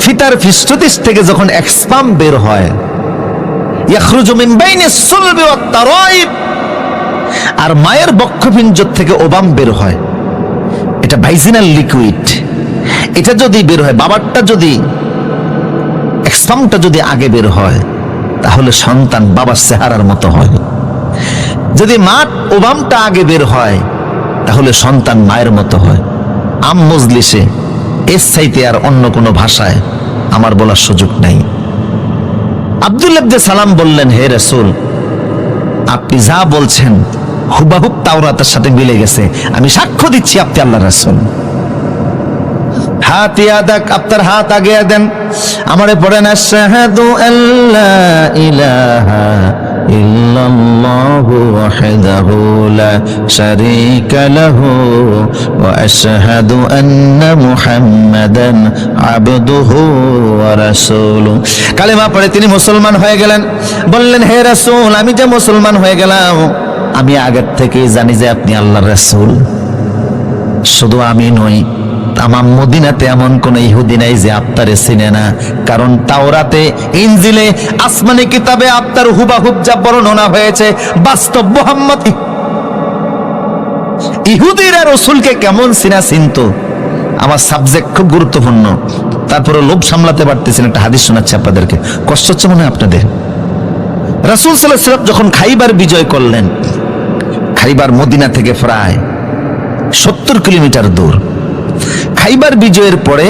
ফিতার ফিস্টদিস থেকে যখন এক স্পাম বের হয়, ইয়াখরুজু মিন বাইনিস সুলবি ওয়াত তারাইব, আর মায়ের বক্ষপিঞ্জ থেকে ওবাম বের হয়, এটা ভাইজিনাল লিকুইড, এটা যদি বের হয়, বাবারটা যদি স্পামটা যদি আগে বের হয় তাহলে সন্তান বাবার চেহারার মতো হয়। যদি মা ওবামটা আগে বের হয় তাহলে সন্তান মায়ের মতো হয়। আম মজলিসে এর চাইতে আর অন্য কোনো ভাষায় আমার বলার সুযোগ নাই। আব্দুল্লাহ ইবনে সালাম বললেন, হে রাসূল, আপনি যা বলছেন হুবাহুব তাওরাতের সাথে মিলে গেছে, আমি সাক্ষ্য দিচ্ছি আপনি আল্লাহর রাসূল। হাত ইয়াদাক, আপনার হাত আগে দেন, আমারে পড়েন, আশহাদু আল্লা ইলাহা ইল্লাল্লাহু ওয়াহদাহু লা শারীকা লাহু ওয়া আশহাদু আন্না মুহাম্মাদান আবদুহু ওয়া রাসূলুহু। কালেমা পড়ে তিনি মুসলমান হয়ে গেলেন। বললেন, হে রাসূল, আমি যে মুসলমান হয়ে গেলাম, আমি আগের থেকেই জানি যে আপনি আল্লাহর রাসূল। শুধু আমি নই, তামাম মদিনাতে এমন কোন ইহুদি নাই যে আপনারে চিনে না, কারণ তাওরাতে, ইনজিলে, আসমানি কিতাবে আপনার হুবাহুব যা বর্ণনা হয়েছে বাস্তব মুহাম্মদ। ইহুদিরা রাসূলকে কেমন চিনা চিনতো, আমার সাবজেক্ট খুব গুরুত্বপূর্ণ, তারপরে লোভ সামলাতে পারতেছেন। একটা হাদিস শোনাচ্ছি আপনাদেরকে, কষ্ট হচ্ছে মনে হয় আপনাদের। রাসূল সাল্লাল্লাহু আলাইহি ওয়াসাল্লাম যখন খাইবার বিজয় করলেন, খাইবার মদিনা থেকে প্রায় 70 কিলোমিটার দূর। খাইবার বিজয়ের পরে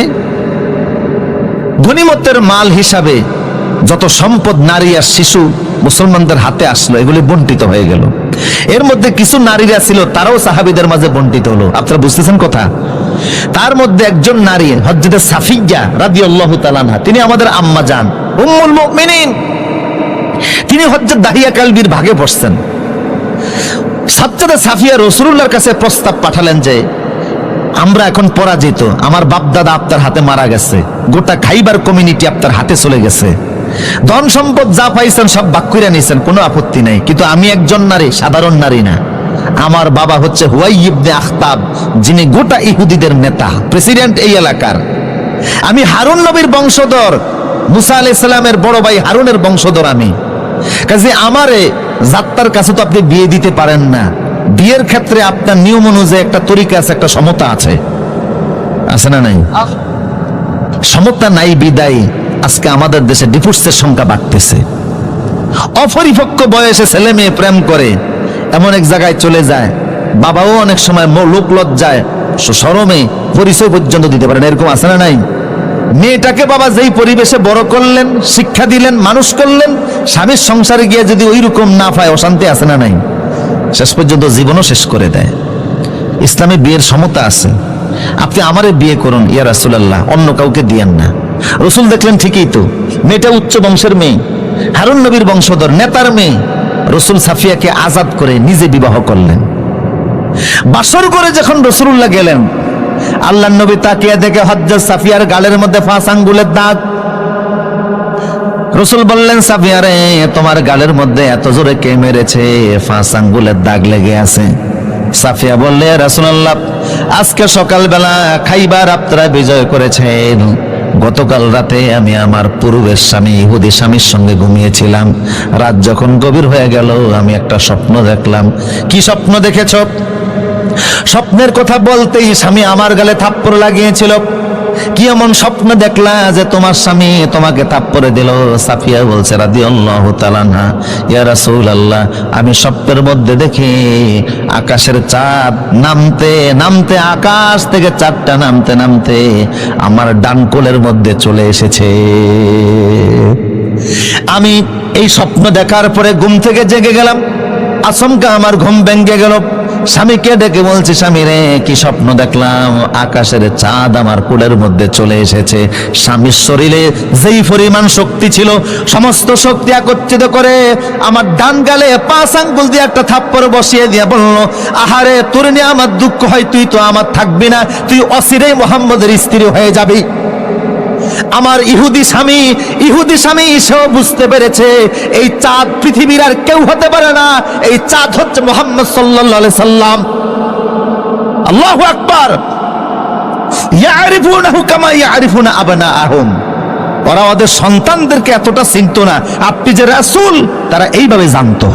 গনিমতের মাল হিসাবে যত সম্পদ, নারী আর শিশু মুসলমানদের হাতে আসলো, এগুলি বন্টিত হয়ে গেল। এর মধ্যে কিছু নারীরা ছিল, তারাও সাহাবীদের মাঝে বন্টিত হলো। আপনারা বুঝতেছেন কথা? তার মধ্যে একজন নারী হযরত সাফিয়া রাদিয়াল্লাহু তাআলা আনহা, তিনি আমাদের আম্মা জান উম্মুল মুমিনিন, তিনি হযরত দাহিয়া কালবির ভাগে পড়ছেন। সাজ্জাদা সাফিয়া রাসূলুল্লাহর কাছে প্রস্তাব পাঠালেন যে আমরা এখন পরাজিত, আমার বাপ দাদা আপনার হাতে মারা গেছে, গোটা খাইবার কমিউনিটি আপনার হাতে চলে গেছে, ধন সম্পদ যা পাইছেন সব ভাগ কইরা নিছেন, কোনো আপত্তি নাই, কিন্তু আমি একজন নারী, সাধারণ নারী না, আমার বাবা হচ্ছে হুয়াই ইবনে আখতাব, যিনি গোটা ইহুদিদের নেতা, প্রেসিডেন্ট এই এলাকার। আমি হারুন নবীর বংশধর, মুসা আলাইহিস সালামের বড় ভাই হারুনের বংশধর আমি, কাজে আমারে জাত্তার কাছে তো আপনি বিয়ে দিতে পারেন না। বিয়ের ক্ষেত্রে আপনার নিয়ম অনুযায়ী একটা তরিকা আছে, একটা সমতা আছে, আছে না নাই? সমতা নাই বিদায় আজকে আমাদের দেশে ডিভোর্সের সংখ্যা বাড়তেছে। অপরিপক্ক বয়সে ছেলে মেয়ে প্রেম করে এমন এক জায়গায় চলে যায়, বাবাও অনেক সময় লোক লজ্জায় শরমে পরিচয় পর্যন্ত দিতে পারেন, এরকম আছে না নাই? মেয়েটাকে বাবা যেই পরিবেশে বড় করলেন, শিক্ষা দিলেন, মানুষ করলেন, স্বামীর সংসারে গিয়ে যদি ওই রকম না পায়, অশান্তি আছে না নাই? শেষ পর্যন্ত জীবনও শেষ করে দেয়। ইসলামে বিয়ের সমতা আছে। আপনি আমারে বিয়ে করুন ইয়া রাসূলুল্লাহ, অন্য কাউকে দিয়েন না। রাসূল দেখলেন ঠিকই তো, মেয়েটা উচ্চ বংশের মেয়ে, হারুন নবীর বংশধর, নেতার মেয়ে। রাসূল সাফিয়াকে আজাদ করে নিজে বিবাহ করলেন। বাসর করে যখন রাসূলুল্লাহ গেলেন, আল্লাহর নবী তাকিয়ে দেখে হযরত সাফিয়ার গালের মধ্যে 5 আঙ্গুলের দাগ। রাসূল বললেন, সাফিয়া রে, তোমার গালের মধ্যে এত জোরে কে মেরেছে? 5 আঙ্গুলের দাগ লেগে আছে। সাফিয়া বললে, রাসূলুল্লাহ, আজকে সকালবেলা খাইবার আপনারা বিজয় করেছেন। গতকাল রাতে আমি আমার পূর্বের স্বামী ইহুদি স্বামীর সঙ্গে ঘুমিয়েছিলাম। রাত যখন গভীর হয়ে গেল, আমি একটা স্বপ্ন দেখলাম। কি স্বপ্ন দেখেছ? স্বপ্নের কথা বলতেই স্বামী আমার গালে থাপ্পড় লাগিয়েছিল। কি এমন স্বপ্ন দেখলা যে তোমার স্বামী তোমাকে থাপ্পড় দিল? সাফিয়া বলছে রাদিয়াল্লাহু তাআলা আনহা, ইয়া রাসূলুল্লাহ, আমি স্বপ্নের মধ্যে দেখি আকাশের চাঁদ নামতে নামতে, আকাশ থেকে চাঁদটা নামতে নামতে আমার ডান কোলের মধ্যে চলে এসেছে। আমি এই স্বপ্ন দেখার পরে ঘুম থেকে জেগে গেলাম। আচমকা আমার ঘুম ভেঙে গেল। স্বামীকে ডেকে বলছি, স্বামী রে, কি স্বপ্ন দেখলাম? আকাশের চাঁদ আমার কোলের মধ্যে চলে এসেছে। স্বামীর শরীরে যেই পরিমাণ শক্তি ছিল, সমস্ত শক্তি একত্রিত করে আমার ডান গালে 5 আঙ্গুল দিয়ে একটা থাপ্পড় বসিয়ে দিয়ে বলল, আহারে, তোর নিয়ে আমার দুঃখ হয়, তুই তো আমার থাকবি না, তুই অচিরেই মুহাম্মদের স্ত্রী হয়ে যাবি। আমার ইহুদি স্বামী সেও বুঝতে পেরেছে এই চাঁদ পৃথিবীর আর কেউ হতে পারে না, এই চাঁদ হচ্ছে মুহাম্মদ সাল্লাল্লাহু আলাইহি সাল্লাম। আল্লাহু আকবার। ইয়ারিফুনাহু কামা ইয়ারিফুনা আবনাআহুম। ওরা ওদের সন্তানদেরকে এতটা চিনতো না, আপনি যে রাসূল তারা এইভাবে জানতো।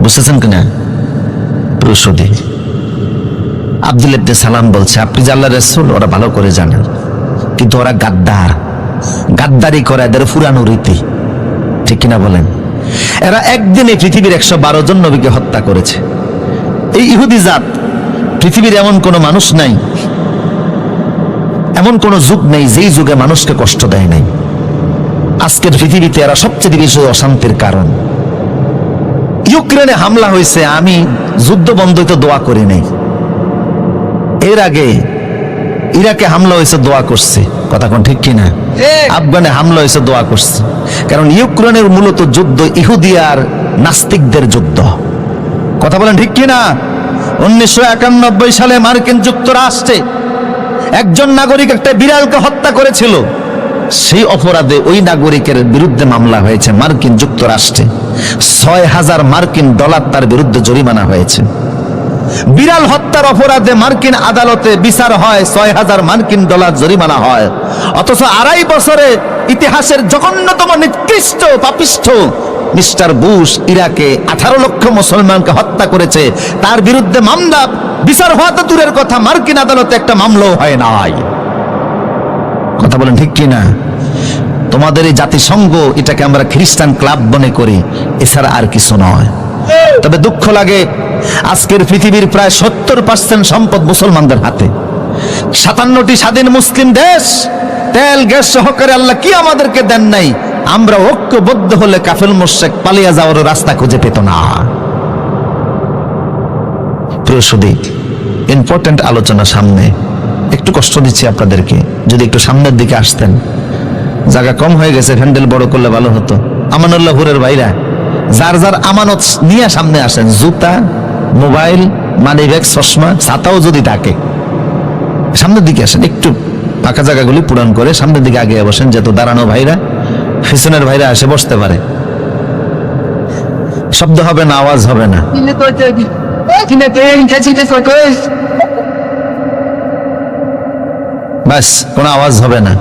বুঝতেছেন কিনা? প্রসূতি আব্দুল ইবনে সালাম বলছে, আপনি যে আল্লাহর রাসূল ওরা ভালো করে জানেন, কিন্তু ওরা গাদ্দারি করে, এদের পুরানো রীতি, ঠিক কিনা বলেন? এরা একদিনে পৃথিবীর 112 জন নবীকে হত্যা করেছে। এই ইহুদি জাত, পৃথিবীর এমন কোন মানুষ নাই, এমন কোন যুগ নেই যেই যুগে মানুষকে কষ্ট দেয় নাই। আজকের পৃথিবীতে এরা সবচেয়ে বেশি অশান্তির কারণ। ইউক্রেনে হামলা হয়েছে, আমি যুদ্ধ বন্ধ হইতে দোয়া করি নাই। এর আগে ইরাকে হামলা হয়েছে, দোয়া করছে। কথা কোন ঠিক কিনা? আফগানে হামলা হয়েছে, দোয়া করছে। কারণ ইউক্রেনের মূলত যুদ্ধ ইহুদি আর নাস্তিকদের যুদ্ধ। কথা বলেন ঠিক কিনা? 1991 সালে মার্কিন যুক্তরাষ্ট্রে একজন নাগরিক একটা বিড়ালকে হত্যা করেছিল। সেই অপরাধে ওই নাগরিকের বিরুদ্ধে মামলা হয়েছে মার্কিন যুক্তরাষ্ট্রে। $6,000 মার্কিন তার বিরুদ্ধে জরিমানা হয়েছে। বিড়াল হত্যার অপরাধে মার্কিন আদালতে বিচার হয়, $6,000 মার্কিন জরিমানা হয়। অথচ 2.5 বছরে ইতিহাসের জঘন্যতম নিকৃষ্ট পাপিষ্ঠ মিস্টার বুশ ইরাকে 18 লক্ষ মুসলমানকে হত্যা করেছে। তার বিরুদ্ধে মামলা বিচার হওয়া তো দূরের কথা, মার্কিন আদালতে একটা মামলাও হয় নাই। কথা বলেন ঠিক কিনা? তোমাদের এই জাতিসংঘ, এটাকে আমরা খ্রিস্টান ক্লাব মনে করি, এছাড়া আর কিছু নয়। তবে দুঃখ লাগে, আজকের পৃথিবীর প্রায় 70% সম্পদ মুসলমানদের হাতে। 57টি স্বাধীন মুসলিম দেশ, তেল গ্যাস সহকারে আল্লাহ কি আমাদেরকে দেন নাই? আমরা ঐক্যবদ্ধ হলে কাফের মুশরিক পালিয়ে যাওয়ার রাস্তা খুঁজে পেত না। প্রসূতি ইম্পর্টেন্ট আলোচনা সামনে, একটু কষ্ট দিচ্ছি আপনাদেরকে, যদি একটু সামনের দিকে আসতেন। জায়গা কম হয়ে গেছে, হ্যান্ডেল বড় করলে ভালো হতো। আমানুল্লাহপুরের ভাইরা, যার যার আমানত নিয়ে সামনে আসেন, জুতা, মোবাইল, মানি ব্যাগ, চশমা, ছাতাও যদি থাকে, সামনের দিকে আসেন। একটু ফাঁকা জায়গাগুলি পূরণ করে সামনের দিকে আগে বসেন, যেহেতু দাঁড়ানো ভাইরা, পিছনের ভাইরা এসে বসতে পারে। শব্দ হবে না, আওয়াজ হবে না। বাস, কোনো আওয়াজ হবে না,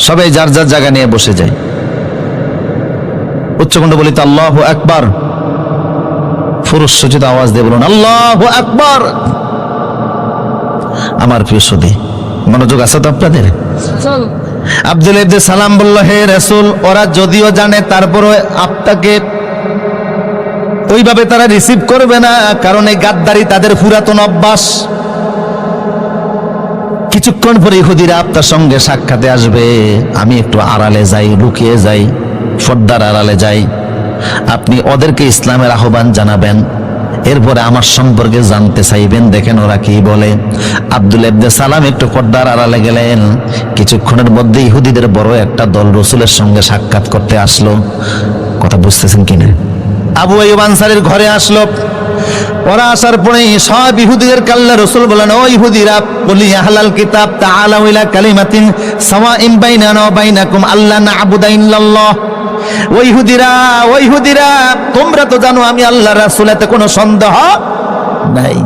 সবাই যার যার জায়গা নিয়ে বসে যায়। উচ্চকণ্ঠ বলিতে আল্লাহু আকবার, পুরুষ সূচিত আওয়াজ দিয়ে বলুন আল্লাহু আকবার। আমার প্রিয় সুধী, মনোযোগ আছে তো আপনাদের? আব্দুল ইবনে সালাম বলল, হে রাসূল, ওরা যদিও জানে তারপরও আপনাকে ওইভাবে তারা রিসিভ করবে না, কারণ এই গাদ্দারি তাদের পুরাতন অভ্যাস। কিছুক্ষণ পরে ইহুদিরা আপনার সঙ্গে সাক্ষাতে আসবে। আমি একটু আড়ালে যাই, লুকিয়ে যাই, পর্দার আড়ালে যাই। আপনি ওদেরকে ইসলামের আহ্বান জানাবেন, এরপরে আমার সম্পর্কে জানতে চাইবেন, দেখেন ওরা কি বলে। আব্দুল ইবনে সালাম একটু পর্দার আড়ালে গেলেন। কিছুক্ষণের মধ্যে ইহুদিদের বড় একটা দল রাসূলের সঙ্গে সাক্ষাৎ করতে আসলো। কথা বুঝতেছেন কিনা? আবু আইয়ুব আনসারীর ঘরে আসলো। ওরা আসার পরে সব ইহুদিদের কাল্লা রাসূল বলেন, ও ইহুদিরা, বলি আহলাল কিতাব তাআলাউ ইলা কালিমাতিন সাওয়াইন বাইনানা ওয়া বাইনাকুম আল্লা না'বুদা ইল্লাল্লাহ। ও ইহুদিরা, তোমরা তো জানো আমি আল্লাহর রাসূল, এতে কোনো সন্দেহ নাই।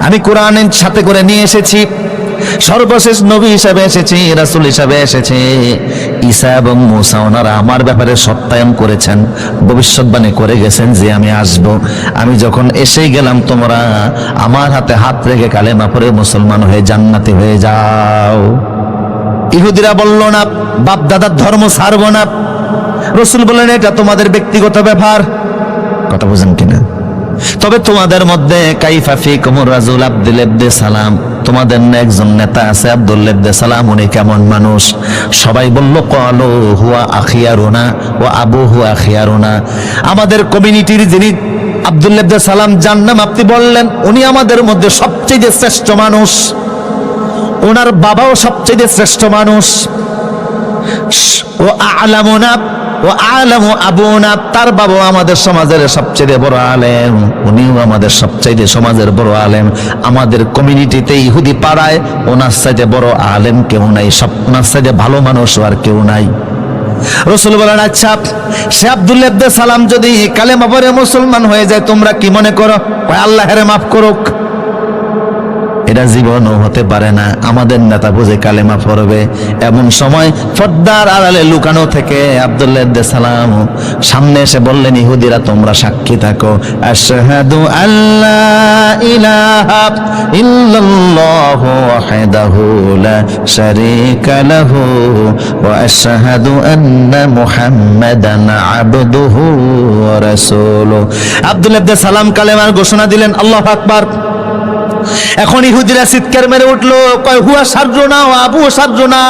আমি কোরআনের সাথে করে নিয়ে এসেছি, সর্বশেষ নবী হিসাবে এসেছি, রাসূল হিসাবে এসেছি। ঈসা এবং মূসা ওনারা আমার ব্যাপারে সত্যায়ন করেছেন, ভবিষ্যৎবাণী করে গেছেন যে আমি আসব। আমি যখন এসেই গেলাম, তোমরা আমার হাতে হাত রেখে কালেমা পড়ে মুসলমান হয়ে জান্নাতি হয়ে যাও। ইহুদিরা বলল না, বাপ দাদার ধর্ম ছাড়ব না। রাসূল বললেন, এটা তোমাদের ব্যক্তিগত ব্যাপার। কথা বুঝেন কিনা? তবে তোমাদের মধ্যে কাইফা ফিকুমুর রাজুল আব্দুল ইবনে সালাম, তোমাদের একজন নেতা আছে আব্দুল্লাহ ইবনে সালাম, উনি কেমন মানুষ? সবাই বলল, ক্বালু হুয়া আখিয়ারুনা ওয়া আবুহু আখিয়ারুনা। আমাদের কমিউনিটির যিনি আব্দুল্লাহ ইবনে সালাম, যার নাম আপনি বললেন, উনি আমাদের মধ্যে সবচেয়ে শ্রেষ্ঠ মানুষ, ওনার বাবাও সবচেয়ে শ্রেষ্ঠ মানুষ। ও আলামুনা ও আলামু আবুনা, তার বাবা আমাদের সমাজের সবচেয়ে বড় আলেম, উনিও আমাদের সবচেয়ে সমাজের বড় আলেম। আমাদের কমিউনিটিতে ইহুদি পাড়ায় ওনার চাইতে বড় আলেম কেউ নাই, ওনার চাইতে ভালো মানুষ আর কেউ নাই। রাসূল বলেন, আচ্ছা, সে আব্দুল্লাহ ইবনে সালাম যদি কালেমা পড়ে মুসলমান হয়ে যায়, তোমরা কি মনে করো? আল্লাহ হেরে মাফ করুক। এটা জীবনও হতে পারে না। আমাদের নেতা বুঝে কালেমা পড়বে, এমন সময় পর্দার আড়ালে লুকানো থেকে আব্দুল্লাহ ইবনে সালাম সামনে এসে বললেন, ইহুদিরা তোমরা সাক্ষী থাকো, আশহাদু আল্লা ইলাহা ইল্লাল্লাহু ওয়াহদাহু লা শারীকা লাহু ওয়া আশহাদু আন্না মুহাম্মাদান আবদুহু ওয়া রাসূলুহু। আব্দুল্লাহ ইবনে সালাম কালেমার ঘোষণা দিলেন, আল্লাহু আকবার। এখন ইহুদিরা চিৎকার মেরে উঠলো, কয় হুয়া সারজুনা ও আবু সারজুনা,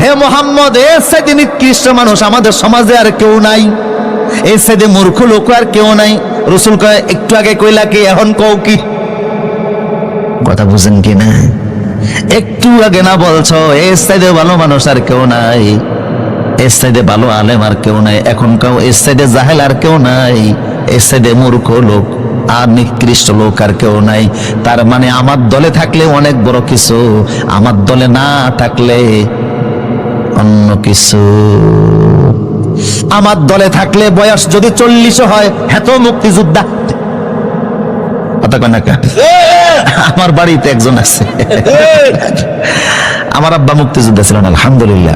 হে মোহাম্মদ, এর চাইতে নিকৃষ্ট মানুষ আমাদের সমাজে আর কেউ নাই, এর চাইতে মূর্খ লোক আর কেউ নাই। রাসূল কয়, একটু আগে কইলা কি, এখন কও কি? কথা বুঝেন কি না? একটু আগে না বলছো এর চাইতে ভালো মানুষ আর কেউ নাই, এর চাইতে ভালো আলেম আর কেউ নাই, এখন কাও এর চাইতে জাহেল আর কেউ নাই, এর চাইতে মূর্খ লোক আর নিকৃষ্ট লোক আর কেউ নাই। তার মানে আমার দলে থাকলে অনেক বড় কিছু, আমার দলে না থাকলে অন্য কিছু। আমার দলে থাকলে বয়স যদি 40 হয়, হেত মুক্তিযোদ্ধা। আমার বাড়িতে একজন আছে, আমার আব্বা মুক্তিযোদ্ধা ছিলেন, আলহামদুলিল্লাহ।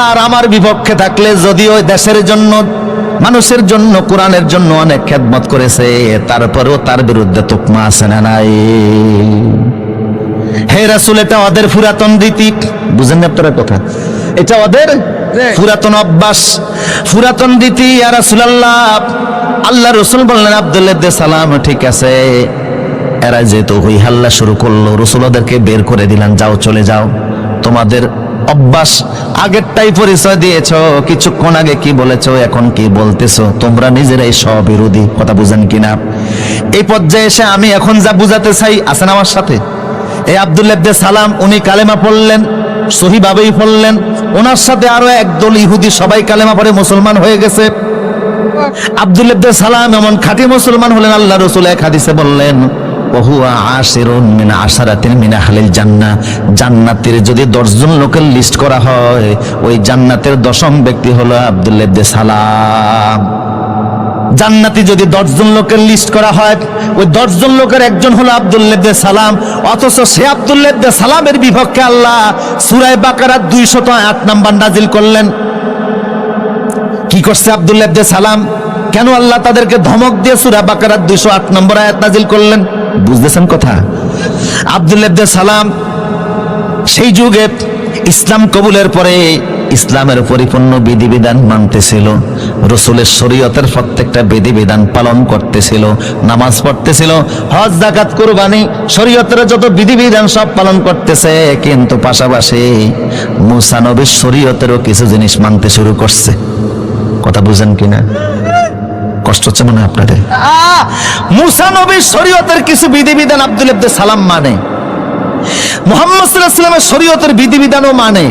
আর আমার বিপক্ষে থাকলে, যদিও দেশের জন্য, মানুষের জন্য, কোরআনের জন্য অনেক খেদমত করেছে, তারপরেও তার বিরুদ্ধে তুকমা আছে না নাই? হে রাসূল, এটা ওদের পুরাতন রীতি, বুঝেন না আপনারা কথা? এটা ওদের পুরাতন অভ্যাস, পুরাতন রীতি। ইয়া রাসূলুল্লাহ, আল্লাহ রাসূল বললেন, আব্দুল্লাহ ইবনে সালাম, ঠিক আছে। এরা যেহেতু হই হাল্লা শুরু করলো, রাসূল ওদেরকে বের করে দিলেন, যাও, চলে যাও, তোমাদের অভ্যাস আগেরটাই পরিচয় দিয়েছো, কিছুক্ষণ আগে কি বলেছো, এখন কি বলতেছো, তোমরা নিজেরাই স্ববিরোধী। কথা বুঝেন কিনা? এই পর্যায়ে এসে আমি এখন যা বুঝাতে চাই, আছেন আমার সাথে? এই আব্দুল্লাহ ইবনে সালাম, উনি কালেমা পড়লেন, সহিভাবেই পড়লেন, ওনার সাথে আরো একদল ইহুদি সবাই কালেমা পড়ে মুসলমান হয়ে গেছে। আব্দুল্লাহ ইবনে সালাম এমন খাঁটি মুসলমান হলেন, আল্লাহ রাসূল এক হাদিসে বললেন, ওহুয়া আশিরুন মিন আশারাতিন মিন আহলিল জান্নাহ, জান্নাতের যদি 10 জন লোকের লিস্ট করা হয়, ওই জান্নাতের 10ম ব্যক্তি হলো আব্দুল্লাহ ইবনে সালাম। জান্নাতি যদি 10 জন লোকের লিস্ট করা হয়, ওই 10 জন লোকের একজন হলো আব্দুল্লাহ ইবনে সালাম। অথচ সে আব্দুল্লাহ ইবনে সালামের বিপক্ষে আল্লাহ সূরা বাকারার 208 নম্বর নাজিল করলেন। কি করছে আব্দুল্লাহ ইবনে সালাম? কেন আল্লাহ তাদেরকে ধমক দিয়ে সূরা বাকারার 208 নম্বর আয়াত নাজিল করলেন? বুঝতেছেন কথা? আব্দুল্লাহ ইবনে সালাম সেই যুগে ইসলাম কবুলের পরে ইসলামের পরিপূর্ণ বিধিবিধান মানতেছিল, রাসূলের শরীয়তের প্রত্যেকটা বিধিবিধান পালন করতেছিল, নামাজ পড়তেছিল, হজ যাকাত কুরবানি শরীয়তের যত বিধিবিধান সব পালন করতেছে, কিন্তু পাশাপাশি মুসা নবীর শরীয়তেরও কিছু জিনিস মানতে শুরু করছে। কথা বুঝেন কিনা? কষ্ট হচ্ছে মনে হয় আপনাদের? মুসা নবীর শরীয়তের কিছু বিধিবিধান আব্দুল্লাহ ইবনে সালাম মানে, মুহাম্মদ সাল্লাল্লাহু আলাইহি ওয়াসাল্লামের শরীয়তের বিধিবিধানও মানে।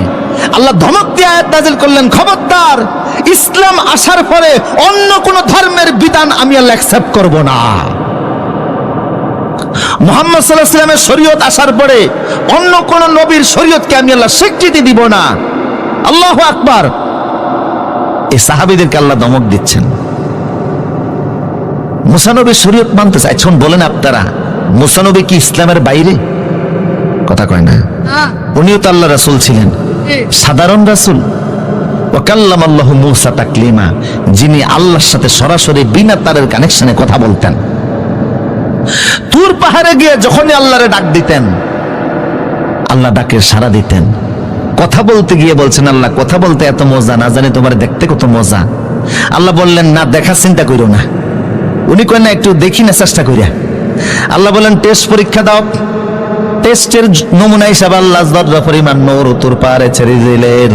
আল্লাহ ধমক দিয়ে আয়াত নাযিল করলেন, খবরদার, ইসলাম আসার পরে অন্য কোন ধর্মের বিধান আমি আল্লাহ অ্যাকসেপ্ট করব না। মুহাম্মদ সাল্লাল্লাহু আলাইহি ওয়াসাল্লামের শরীয়ত আসার পরে অন্য কোন নবীর শরীয়তকে আমি আল্লাহ স্বীকৃতি দিব না। আল্লাহু আকবার। এই সাহাবীদেরকে আল্লাহ ধমক দিচ্ছেন। মুসা নবীর শরীয়ত মানতে চাইছেন, বলেন আপনারা মুসা নবী কি ইসলামের বাইরে? কথা কয় না। উনিও তো আল্লাহ রাসূল ছিলেন, সাধারণ রাসূল। ওয়া কাল্লামাল্লাহু মূসা তাকলিমা, যিনি আল্লাহর সাথে সরাসরি বিনা তারের কানেকশনে কথা বলতেন। তুর পাহাড়ে গিয়ে যখনই আল্লাহরে ডাক দিতেন, আল্লাহ ডাকের সাড়া দিতেন। কথা বলতে গিয়ে বলছেন, আল্লাহ কথা বলতে এত মজা, না জানি তোমার দেখতে কত মজা। আল্লাহ বললেন, না দেখার চিন্তা করো না। উনি কয় না একটু দেখি না চেষ্টা করিয়া। আল্লাহ বলেন, টেস্ট পরীক্ষা দাও। টেস্টের নমুনা হিসাবে আল্লাহ যতটা পরিমাণ নূর তুর পাহাড়ে ছেড়ে দিলেন,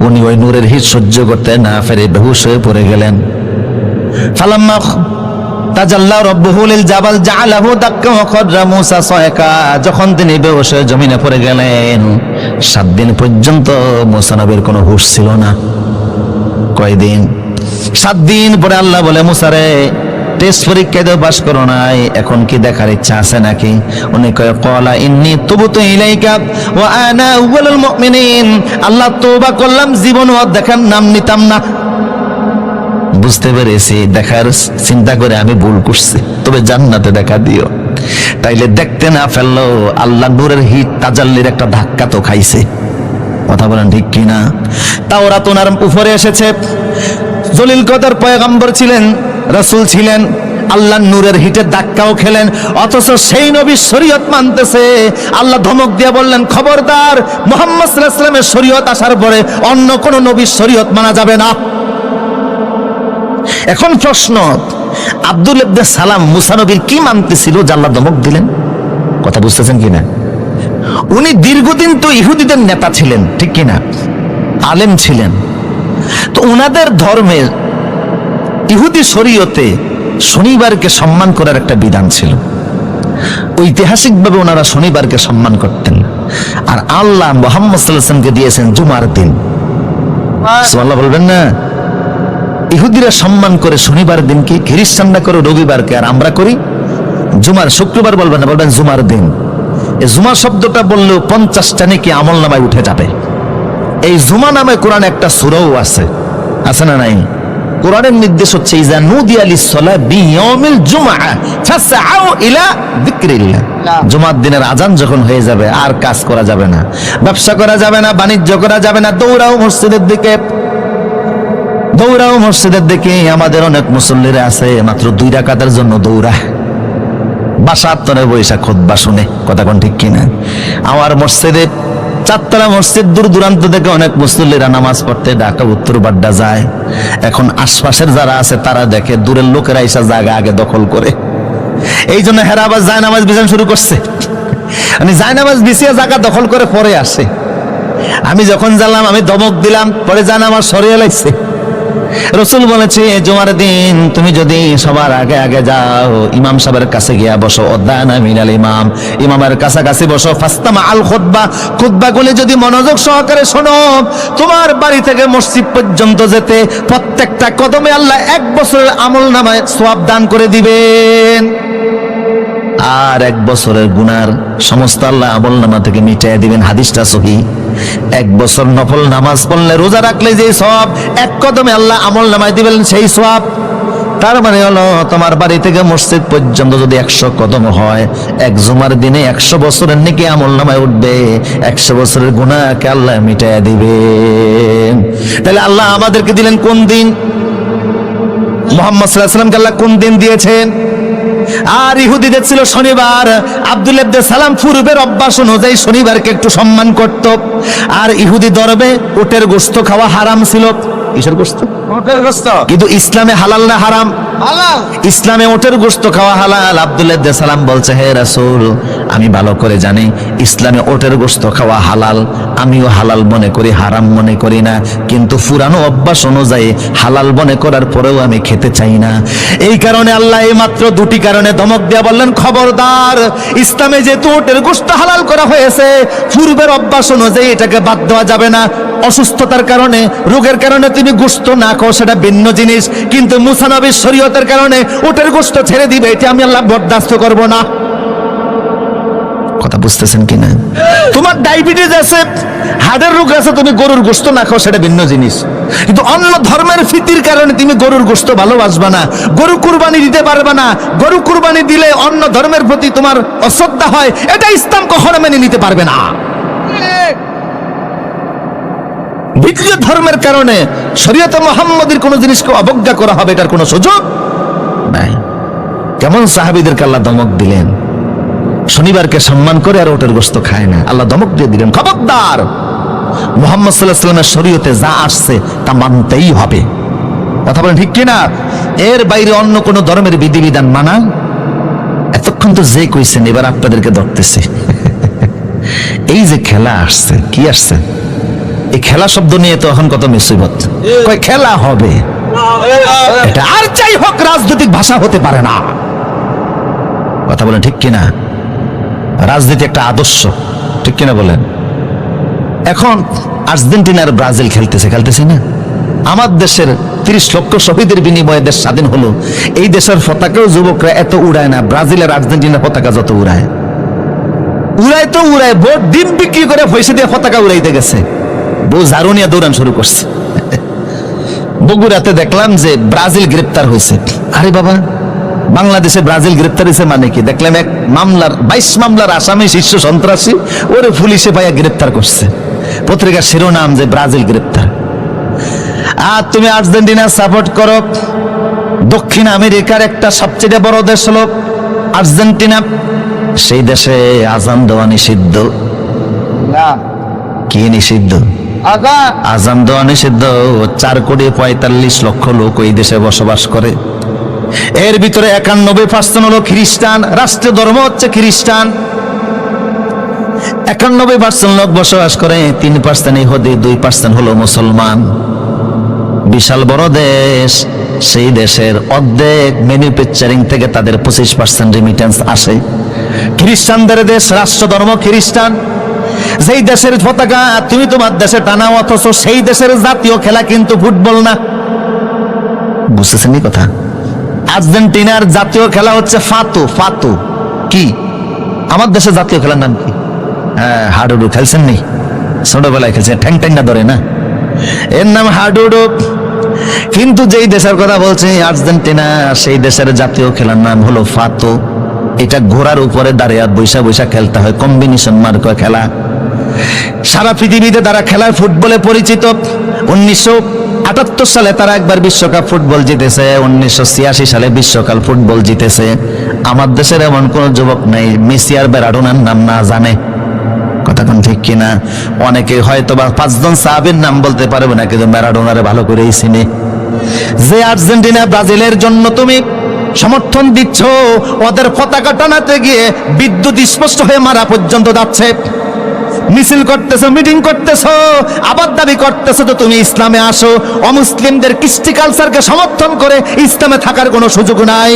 উনি ওই নূরের হিট সহ্য করতে না পেরে বেহুশ হয়ে পড়ে গেলেন। ফালাম্মা তাজাল্লা রাব্বুহু লিল জাবাল জাআলাহু দাক্কা ওয়া খাররা মূসা সায়কা, যখন তিনি বেহুশ হয়ে জমিনে পড়ে গেলেন, 7 দিন পর্যন্ত মূসা নবীর কোনো হুঁশ ছিল না। কয়দিন? 7 দিন পরে আল্লাহ বলে, মূসা রে, টেস্ট পরীক্ষায় তো পাস করো নাই, এখন কি দেখার ইচ্ছা আছে নাকি? উনি কয়, ক্বালা ইন্নী তুবতু ইলাইকা ওয়া আনা আউয়ালুল মুমিনিন, আল্লাহ তওবা করলাম, জীবনও দেখার নাম নিতাম না। বুঝতে পেরেছি দেখার চিন্তা করে আমি ভুল করছি, তবে জান্নাতে দেখা দিও। তাইলে দেখতে না ফেললো, আল্লাহ নূরের হিট তাজাল্লির একটা ধাক্কা তো খাইছে। কথা বলেন ঠিক কিনা? তাওরাত ওনার উপরে এসেছে, জলিল কদর পয়গম্বর ছিলেন, রাসূল ছিলেন, আল্লাহ নূরের হিটের ধাক্কাও খেলেন, অথচ সেই নবীর শরীয়ত মানতেছে। আল্লাহ ধমক দিয়ে বললেন, খবরদার, মুহাম্মদ সাল্লাল্লাহু আলাইহি ওয়াসাল্লামের শরীয়ত আসার পরে অন্য কোন নবীর শরীয়ত মানা যাবে না। এখন প্রশ্ন, আব্দুল ইবনে সালাম মুসা নবীর কি মানতেছিল যে আল্লাহ ধমক দিলেন? কথা বুঝতেছেন কিনা? উনি দীর্ঘদিন তো ইহুদিদের নেতা ছিলেন, ঠিক কিনা? আলেম ছিলেন। তো উনাদের ধর্মের ইহুদি শরীয়তে শনিবারকে সম্মান করার একটা বিধান ছিল। ঐতিহাসিকভাবে ওনারা শনিবারকে সম্মান করতেন। আর আল্লাহ মুহাম্মদ সাল্লাল্লাহু আলাইহি ওয়াসাল্লামকে দিয়েছেন জুমার দিন। সুবহানাল্লাহ বলবেন না? ইহুদিরা সম্মান করে শনিবার দিনকে, খ্রিস্টানরা করে রবিবারকে, আর আমরা করি জুমার, শুক্রবার বলবেন না, বলবেন জুমার দিন। এই জুমা শব্দটা বললেও 50টা নাকি আমল নামায় উঠে যাবে। এই জুমা নামে কোরআনে একটা সূরাও আছে, আছে না নাই? কোরআনের নির্দেশ হচ্ছে, ইজা নুদিয়া লিস-সালাহ বিয়াউমিল জুমআ ফাসআউ ইলা যিকরিল্লাহ। জুমার দিনের আজান যখন হয়ে যাবে, আর কাজ করা যাবে না, ব্যবসা করা যাবে না, বাণিজ্য করা যাবে না, দৌড়াও মসজিদের দিকে, দৌড়াও মসজিদের দিকে। আমাদের অনেক মুসল্লিরা আছে মাত্র 2 রাকাতের জন্য দৌড়ায়, বাসার তরে বৈশা খুতবা শুনে। কথা কোন ঠিক কিনা? আমার মসজিদে, চারতলা মসজিদ, দূর দূরান্ত থেকে অনেক মুসল্লিরা নামাজ পড়তে ঢাকা উত্তর বাড্ডা যায়। এখন আশপাশের যারা আছে তারা দেখে দূরের লোকেরা এসে জায়গা আগে দখল করে, এই জন্য হেরা আবার জায়নামাজ বিছানো শুরু করছে। মানে জায়নামাজ বিছিয়ে জায়গা দখল করে পরে আসে। আমি যখন জানলাম, আমি ধমক দিলাম, পরে জায়নামাজ সরিয়ে লাগছে। রাসূল বলেছে, জুমার দিন তুমি যদি সবার আগে আগে যাও, ইমাম সাহেবের কাছে গিয়া বসো, ওদানা মিনাল ইমাম, ইমামের কাছাকাছি বসো, ফাস্তামা আল খুতবা, খুতবাগুলি যদি মনোযোগ সহকারে শোনো, তোমার বাড়ি থেকে মসজিদ পর্যন্ত যেতে প্রত্যেকটা কদমে আল্লাহ 1 বছরের আমল নামায় সওয়াব দান করে দিবেন, আর 1 বছরের গুনার সমস্ত আল্লাহ আমল নামা থেকে মিটাইয়া দিবেন। হাদিসটা সহিহ। 1 বছর নফল নামাজ পড়লে, রোজা রাখলে যে সওয়াব 1 কদমে আল্লাহ আমল নামায় দিবেন, সেই সওয়াব। তার মানে হলো, তোমার বাড়ি থেকে মসজিদ পর্যন্ত যদি 100 কদম হয়, 1 জুমার দিনে 100 বছরের নেকি আমল নামায় উঠবে, 100 বছরের গুনাহকে আল্লাহ মিটাইয়া দিবেন। তাহলে আল্লাহ আমাদেরকে দিলেন কোন দিন? মুহাম্মদ সাল্লাল্লাহু আলাইহি ওয়াসাল্লামকে আল্লাহ কোন দিন দিয়েছেন? আর ইহুদিদের ছিল শনিবার। আব্দুল ইবনে সালাম পূর্বের অভ্যাস অনুযায়ী শনিবারকে একটু সম্মান করত। আর ইহুদি ধর্মে উটের গোশত খাওয়া হারাম ছিল। কিসের গোশত? উটের গোশত। কিন্তু ইসলামে হালাল না হারাম? হালাল। ইসলামে উটের গোশত খাওয়া হালাল। আব্দুল ইবনে সালাম বলছে, হে রাসূল, আমি ভালো করে জানি ইসলামে উটের গোশত খাওয়া হালাল, আমিও হালাল মনে করি, হারাম মনে করি না, কিন্তু পুরানো অভ্যাস অনুযায়ী হালাল মনে করার পরেও আমি খেতে চাই না। এই কারণে আল্লাহ এই মাত্র 2টি কারণে ধমক দিয়ে বললেন, খবরদার, ইসলামে যেহেতু উটের গোশত হালাল করা হয়েছে, পূর্বের অভ্যাস অনুযায়ী এটাকে বাদ দেওয়া যাবে না। অসুস্থতার কারণে, রোগের কারণে তুমি গোশত না খাও, সেটা ভিন্ন জিনিস, কিন্তু মুসা নবীর শরীয়তের কারণে উটের গোশত ছেড়ে দিবে, এটা আমি আল্লাহ বরদাস্ত করব না। কথা বুঝতেছেন কিনা? তোমার ডায়াবেটিস আছে, হার্টের রোগ আছে, তুমি গরুর গোশত না খাও সেটা ভিন্ন জিনিস, কিন্তু অন্য ধর্মের ফিতির কারণে তুমি গরুর গোশত ভালোবাসবা না, গরু কুরবানি দিতে পারবে না, গরু কুরবানি দিলে অন্য ধর্মের প্রতি তোমার অশ্রদ্ধা হয়, এটা ইসলাম কখনো মেনে নিতে পারবে না। দ্বিতীয় ধর্মের কারণে শরীয়তে মুহাম্মাদীর কোন জিনিসকে অবজ্ঞা করা হবে, এটার কোনো সুযোগ নাই। কেমন সাহাবীদেরকে আল্লাহ ধমক দিলেন, শনিবারকে সম্মান করে আর ওটের গোশত খায় না, আল্লাহ ধমক দিয়ে দিলেন, খবরদার, মুহাম্মদ সাল্লাল্লাহু আলাইহি ওয়াসাল্লামের শরীয়তে যা আসছে তা মানতেই হবে। কথা বলেন ঠিক কিনা? এর বাইরে অন্য কোন ধর্মের বিধিবিধান মানা, এতক্ষণ তো যে কইছেন, এবার আপনাদেরকে ধরতেছে। এই যে খেলা আসছে, কি আসছে, এই খেলা শব্দ নিয়ে তো এখন কত মুসিবত, কয় খেলা হবে, এটা আর যাই হোক রাজনৈতিক ভাষা হতে পারে না। কথা বলেন ঠিক কিনা? রাজনীতি একটা আদর্শ, ঠিক কিনা বলেন? এখন আর্জেন্টিনা আর ব্রাজিল খেলতেছে না, আমার দেশের 30 লক্ষ শহীদের বিনিময়ে দেশ স্বাধীন হলো, এই দেশের পতাকাও যুবকরা এত উড়ায় না, ব্রাজিল আর আর্জেন্টিনার পতাকা যত উড়ায়, তো উড়ায়, ভোট ডিম বিক্রি করে পয়সা দিয়ে পতাকা উড়াইতে গেছে, বউ ঝাড়ু নিয়ে দৌড়ান শুরু করছে। বগুড়াতে দেখলাম যে ব্রাজিল গ্রেপ্তার হয়েছে। আরে বাবা, বাংলাদেশে ব্রাজিল গ্রেপ্তার হয়েছে মানে কি? দেখলাম এক মামলার 22 মামলার আসামি শীর্ষ সন্ত্রাসী, ওরে পুলিশে পাইয়া গ্রেপ্তার করছে, পত্রিকার শিরোনাম যে ব্রাজিল গ্রেপ্তার। আর তুমি আর্জেন্টিনা সাপোর্ট করো, দক্ষিণ আমেরিকার একটা সবচেয়ে বড় দেশ হলো আর্জেন্টিনা, সেই দেশে আজান দেওয়া নিষিদ্ধ। কি নিষিদ্ধ? আজান দেওয়া নিষিদ্ধ। 4,45,00,000 লোক ওই দেশে বসবাস করে, এর ভিতরে 91% হলো খ্রিস্টান, রাষ্ট্রীয় ধর্ম হচ্ছে খ্রিস্টান। 91% লোক বসবাস করে, 3% ইহুদি, 2% হলো মুসলমান। বিশাল বড় দেশ, সেই দেশের অর্ধেক ম্যানুফ্যাকচারিং থেকে তাদের 25% রেমিটেন্স আসে। খ্রিস্টানদের দেশ, রাষ্ট্র ধর্ম খ্রিস্টান। যেই দেশের পতাকা তুমি তোমার দেশে টানাও, অথচ সেই দেশের জাতীয় খেলা কিন্তু ফুটবল না। বুঝতেছেন এই কথা? আর্জেন্টিনার জাতীয় খেলা হচ্ছে ফাতু। কি? আমার দেশের জাতীয় খেলার নাম কি? হ্যাঁ, হাডুডু। খেলছেন নি? ছোটবেলায় খেলছেন, ঠ্যাং ঠ্যাং না ধরে না, এর নাম হাডুডু। কিন্তু যেই দেশের কথা বলছে আর্জেন্টিনা, সেই দেশের জাতীয় খেলার নাম হলো ফাতু। এটা ঘোড়ার উপরে দাঁড়িয়ে বৈশা বৈশা খেলতে হয়, কম্বিনেশন মার্কা খেলা। সারা পৃথিবীতে তারা খেলার ফুটবলে পরিচিত। 1978 সালে তারা একবার বিশ্বকাপ ফুটবল জিতেছে, 1986 সালে বিশ্বকাপ ফুটবল জিতেছে। আমার দেশের এমন কোন যুবক নাই মেসি আর ম্যারাডোনার নাম না জানে। কথা কোন ঠিক কিনা? অনেকে হয়তো বা 5 জন সাহাবীর নাম বলতে পারবে না, কিন্তু ম্যারাডোনারে ভালো করেই চিনে। যে আর্জেন্টিনা ব্রাজিলের জন্য তুমি সমর্থন দিচ্ছ, ওদের পতাকা টানাতে গিয়ে বিদ্যুৎ স্পষ্ট হয়ে মারা পর্যন্ত যাচ্ছে। মিছিল করতেছো, মিটিং করতেছো, আবার দাবি করতেছো তো তুমি ইসলামে আসো। অমুসলিমদের কৃষ্টি কালচারকে সমর্থন করে ইসলামে থাকার কোনো সুযোগ নাই।